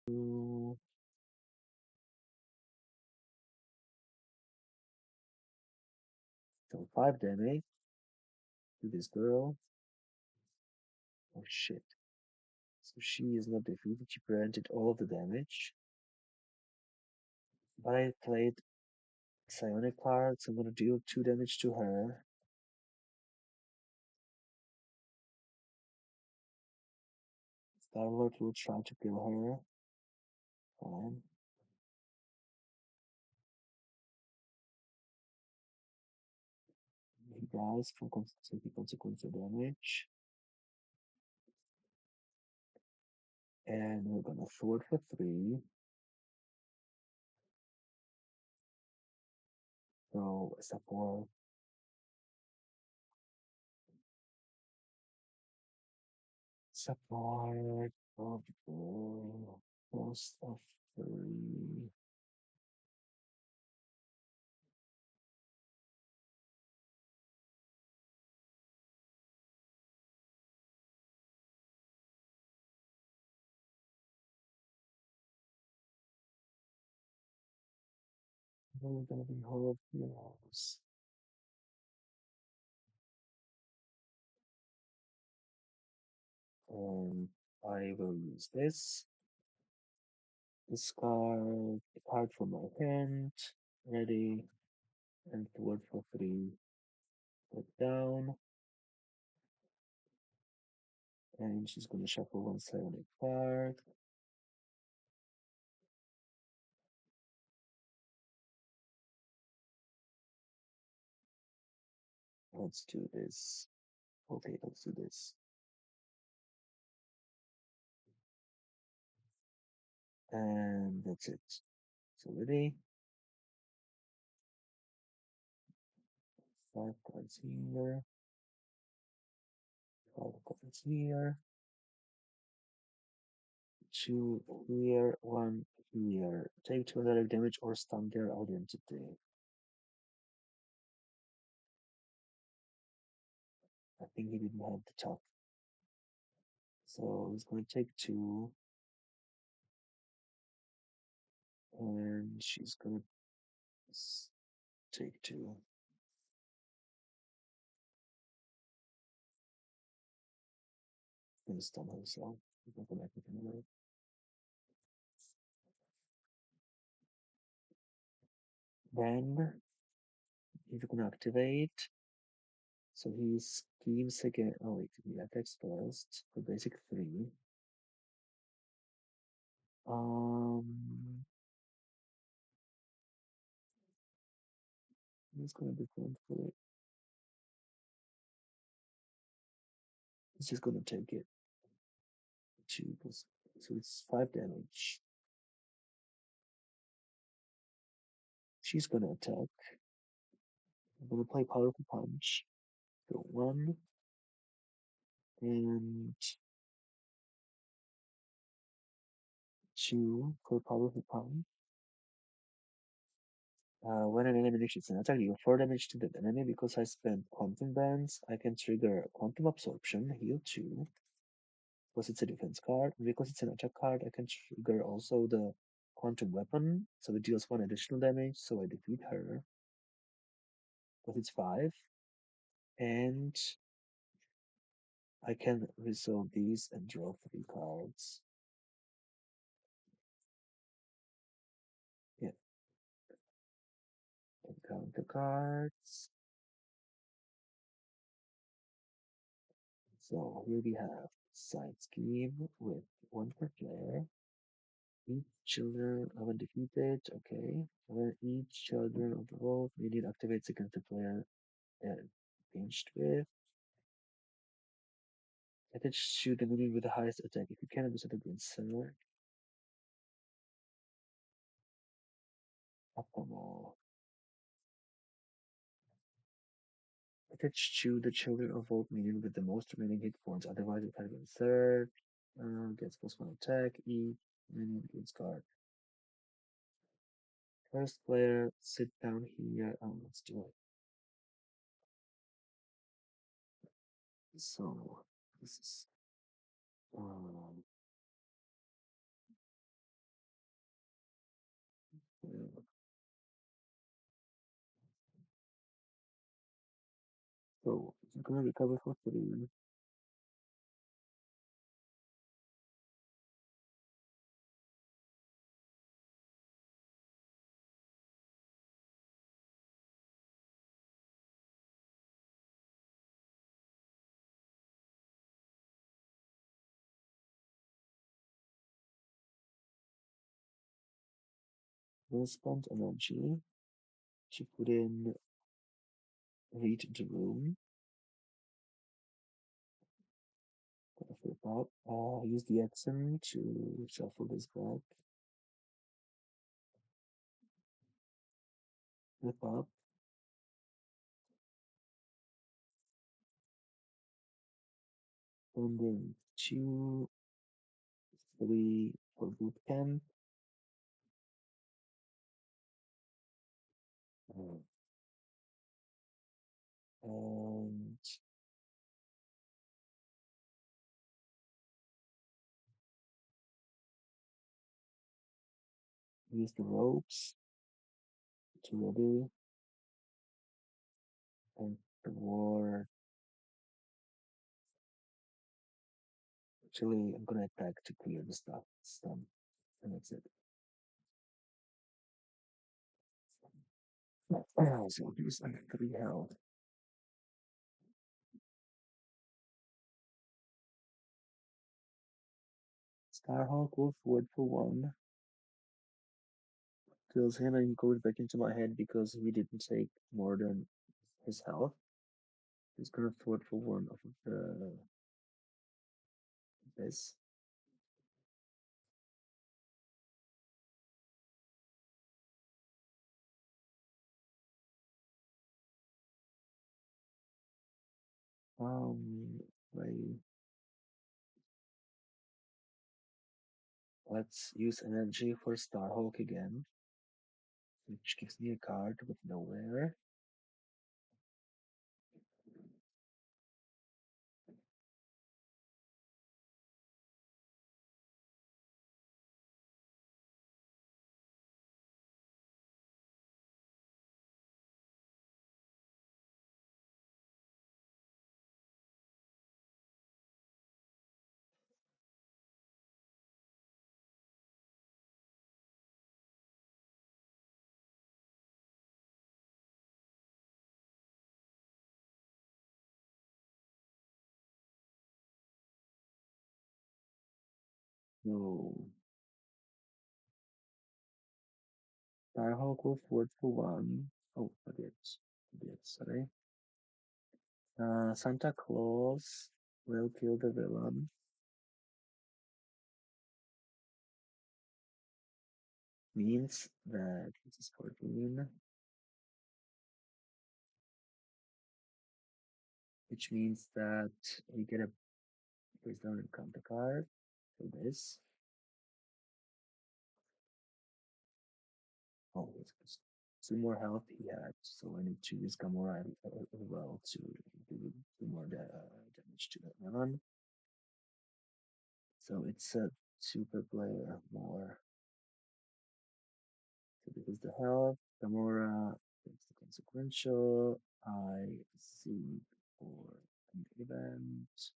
2, so 5 damage to this girl. Oh shit. So she is not defeated, she prevented all of the damage. But I played psionic card, so I'm gonna deal 2 damage to her. Star-Lord will try to kill her. Fine. He dies from taking consequential damage. And we're gonna sword for 3. So support. Support of most of 3. We're gonna be Hall of Heroes. And I will use this. Discard a card from my hand. Ready. And sword for 3. Put down. And she's gonna shuffle 1 psionic card. Let's do this. Okay, let's do this. And that's it. So ready? 5 cards here. 5 cards here. 2 here, 1 here. Take 2 direct damage or stun their identity. I think he didn't have the top. So he's going to take 2. And she's going to take 2. Going to stun himself. He's not going to make it anyway. Then he's going to activate. So he schemes again. Oh wait, he attacks first for basic 3. He's gonna be going for it. He's just gonna take it. 2 plus, so it's 5 damage. She's gonna attack. I'm gonna play Powerful Punch. So 1 and 2 for Powerful Punch. When an enemy initiates an attack, deal 4 damage to that enemy. Because I spent Quantum Bands, I can trigger Quantum Absorption, heal 2. Because it's a defense card. And because it's an attack card, I can trigger also the Quantum Weapon. So it deals 1 additional damage, so I defeat her. Because it's 5. And I can resolve these and draw 3 cards. Yeah. And count the cards. So here we have side scheme with 1 per player. Each children of undefeated, okay. When each children of the world minion activates against the player and pinched with. Attach to the minion with the highest attack. If you cannot do something against Seller, Apamo. Attach to the children of old minion with the most remaining hit points. Otherwise, it has been third. Gets +1 attack. Each minion gains card. First player, sit down here. Let's do it. So this is So I'm gonna recover for 3. We'll spend energy to put in read the room. Gonna flip out. Use the action to shuffle this back. Flip up. Spending 2, 3 for boot camp. Uh, and use the ropes to ready and the war. Actually, I'm gonna attack to clear the stuff. It's done. And that's it. So use like 3 health. Starhawk will forward for 1. Kills him and he goes back into my head because he didn't take more than his health. He's gonna forward for 1 off of this. Play. Let's use energy for Starhawk again, which gives me a card with nowhere. No. Starhawk will forward for 1. Oh, forget, sorry. Santa Claus will kill the villain. Means that this is 14, which means that we get a face down and counter card for this. Oh, it's 2 more health he had, so I need to use Gamora as well to do 2 more damage to that villain. So it's a super player more. So this is the health. Gamora takes the consequential. I see for an event.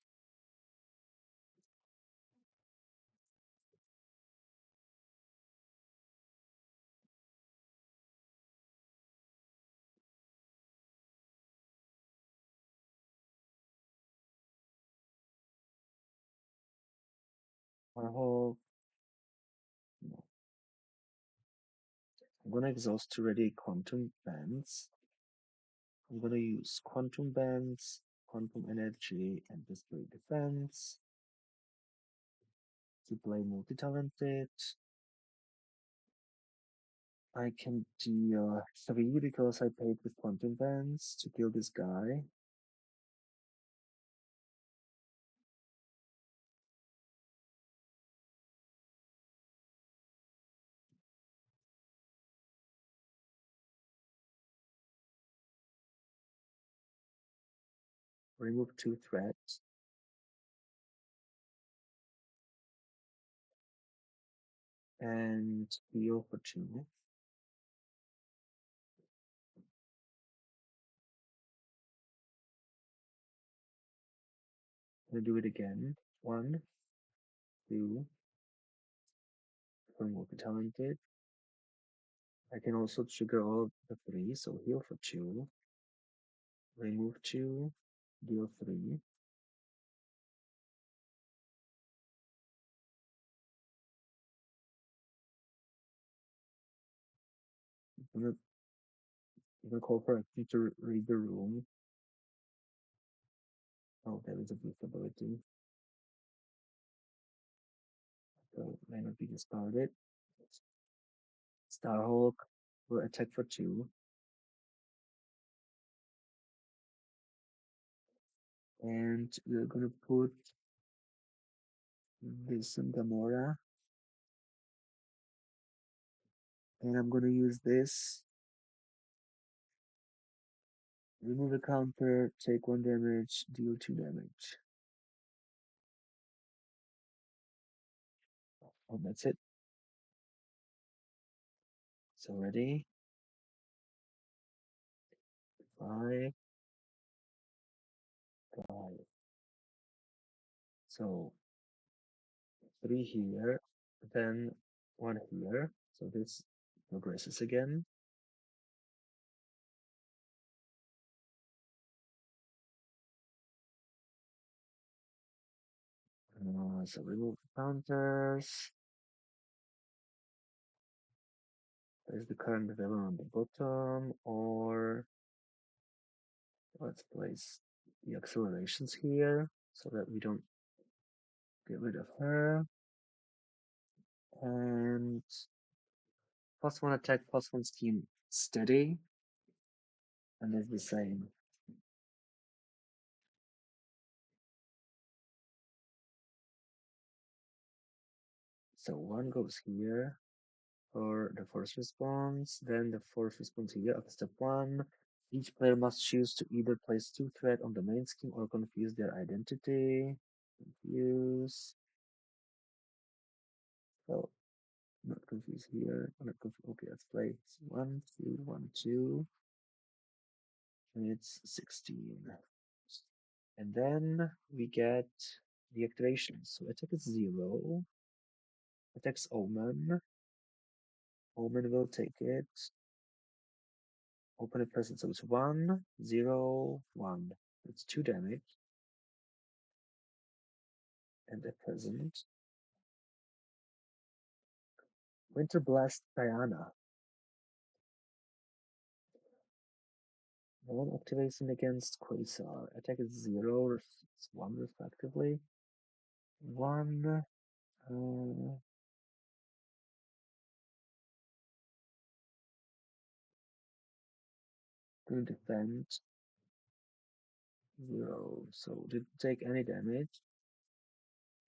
My whole. No. I'm gonna exhaust to ready quantum bands. I'm gonna use quantum bands, quantum energy, and destroy defense to play multi-talented. I can deal 3 because I paid with quantum bands to kill this guy. Remove 2 threats. And heal for 2. I'm gonna do it again. 1, 2, for multi-talented. I can also trigger all of the 3, so heal for 2, remove 2, deal 3. I'm gonna call for a to read the room. Oh, there is a boost ability. So it may not be discarded. Starhawk will attack for 2. And we're gonna put this in Gamora. And I'm gonna use this. Remove a counter, take 1 damage, deal 2 damage. Oh, that's it. So ready? 5, 5. So 3 here, then 1 here. So this progresses again. So remove counters. There's the current villain on the bottom, or let's place the accelerations here so that we don't get rid of her. And +1 attack, +1 scheme steady, and it's the same. So 1 goes here for the first response, then the fourth response here after step 1. Each player must choose to either place 2 threat on the main scheme or confuse their identity. Confuse. So not confused here. Not confused. Okay, let's play 1, 2, 1, 2. And it's 16. And then we get the activation. So attack is 0. Attacks Omen. Omen will take it. Open a present. So it's 1, 0, 1. It's 2 damage. And a present. Winter Blast Diana. One activation against Quasar. Attack is 0, it's 1 respectively. 1. Gonna defend 0. So didn't take any damage.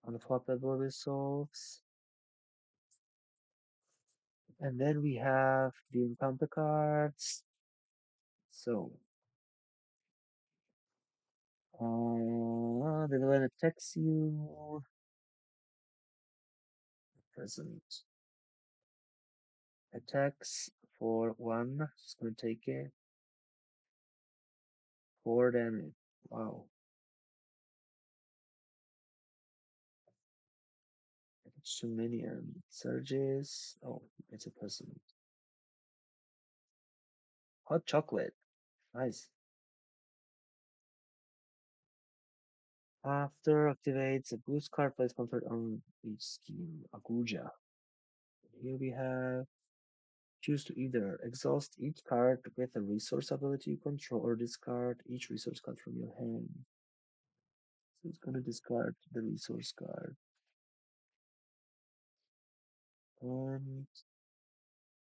Unflappable resolves. And then we have the encounter cards. So the villain attacks you. Present attacks for 1. Just gonna take it. 4 damage. Wow. It's too many surges. Oh, it's a present. Hot chocolate. Nice. After activates a boost card, place control on each scheme. Aguja. Here we have choose to either exhaust each card with a resource ability you control or discard each resource card from your hand. So it's gonna discard the resource card. And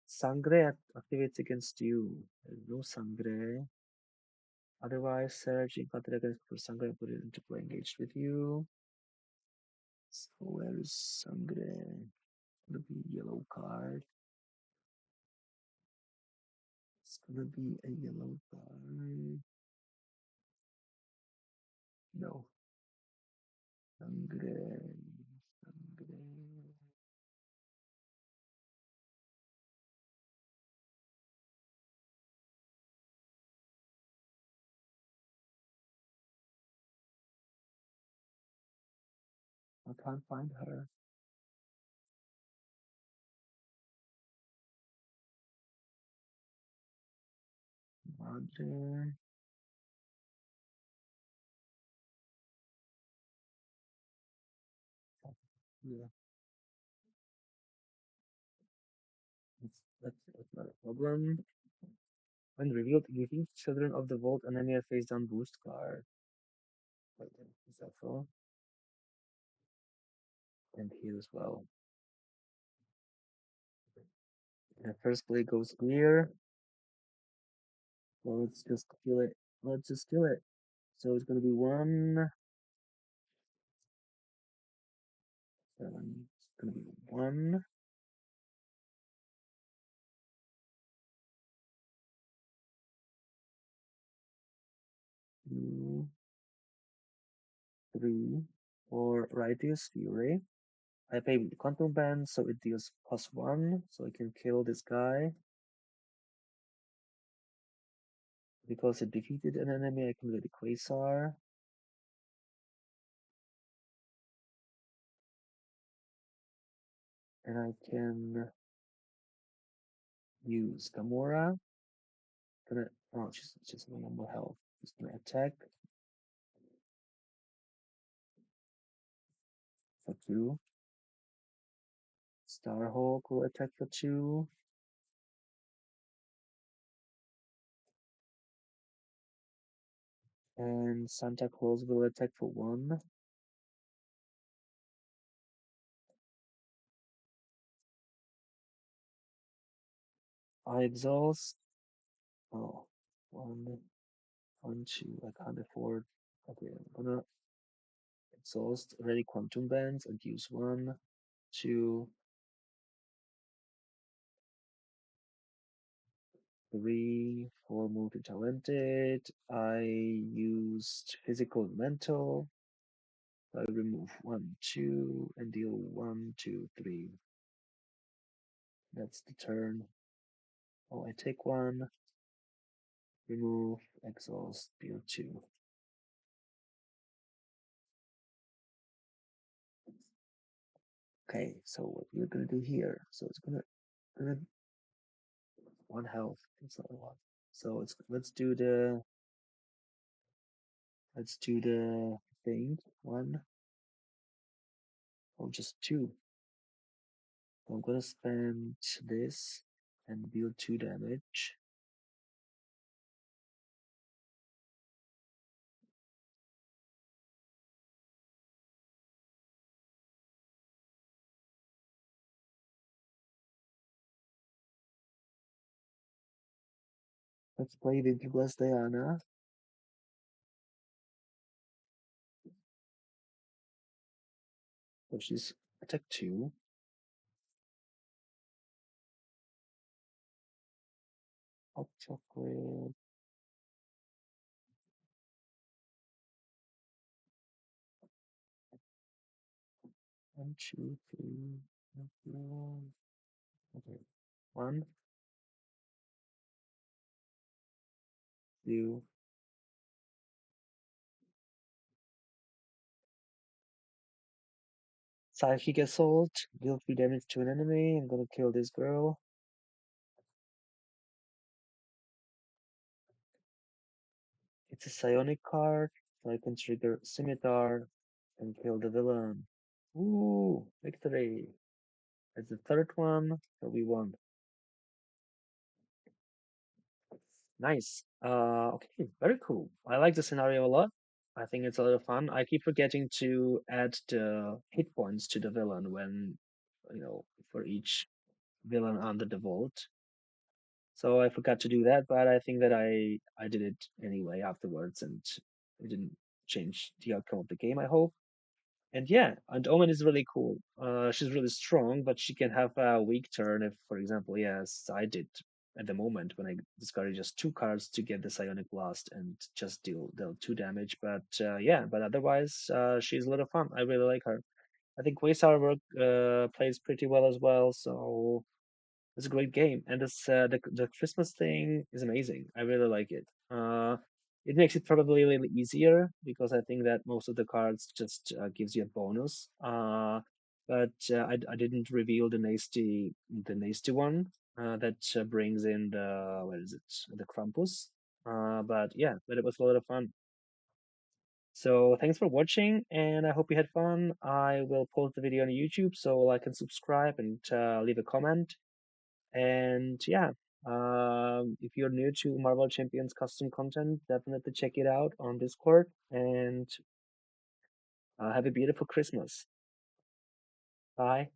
Sangre activates against you. There's no Sangre. Otherwise, search encounter against for Sangre and put it into play engaged with you. So where is Sangre? Gonna be yellow card. It's gonna be a yellow card. No. Sangre. Sangre. can't find her. Mother. Yeah, that's not a problem. When revealed, giving Children of the Vault Anemia face down boost card. Wait, is that so? And here as well. And first play goes here. Well, let's just kill it. Let's just kill it. So it's gonna be 1, 7. It's gonna be 1, 2, 3. For Righteous Fury. I pay with Quantum Band, so it deals +1, so I can kill this guy. Because it defeated an enemy, I can get a Quasar. And I can use Gamora. Oh, she's just my normal health. Just gonna attack for 2. Starhawk will attack for 2. And Santa Claus will attack for 1. I exhaust. Oh, 1, 2. I can't afford. Okay, I'm gonna exhaust ready Quantum Bands and use 1, 2, 3 for multi-talented. I used physical and mental. I remove 1, 2 and deal 1, 2, 3. That's the turn. Oh, I take 1, remove, exhaust, deal 2. Okay, so what we're gonna do here? So it's gonna 1 health. It's not a lot. So it's let's do the thing. 1 or just 2. I'm gonna spend this and deal 2 damage. Let's play the Blessed Diana, which is attack 2. Hot chocolate. 1, 2, 3. Okay. 1, 2. Psychic Assault. Deal 3 damage to an enemy. I'm gonna kill this girl. It's a psionic card, so I can trigger Scimitar and kill the villain. Ooh, victory. That's the third one, so we won. Nice. Okay, very cool. I like the scenario a lot. I think it's a lot of fun. I keep forgetting to add the hit points to the villain when, for each villain under the vault. So I forgot to do that, but I think that I did it anyway afterwards, and it didn't change the outcome of the game, I hope. And yeah, and Omen is really cool. She's really strong, but she can have a weak turn if, for example, yes, I did at the moment when I discarded just 2 cards to get the Psionic Blast and just deal 2 damage. But yeah, but otherwise, she's a lot of fun. I really like her. I think Quasar work plays pretty well as well, so it's a great game. And this the Christmas thing is amazing. I really like it. It makes it probably a little easier because I think that most of the cards just gives you a bonus. But I didn't reveal the nasty one that brings in the what is it, the Krampus. But yeah, but it was a lot of fun. So thanks for watching, and I hope you had fun. I will post the video on YouTube, so like and subscribe and leave a comment. And yeah, if you're new to Marvel Champions custom content, definitely check it out on Discord. And have a beautiful Christmas. Bye.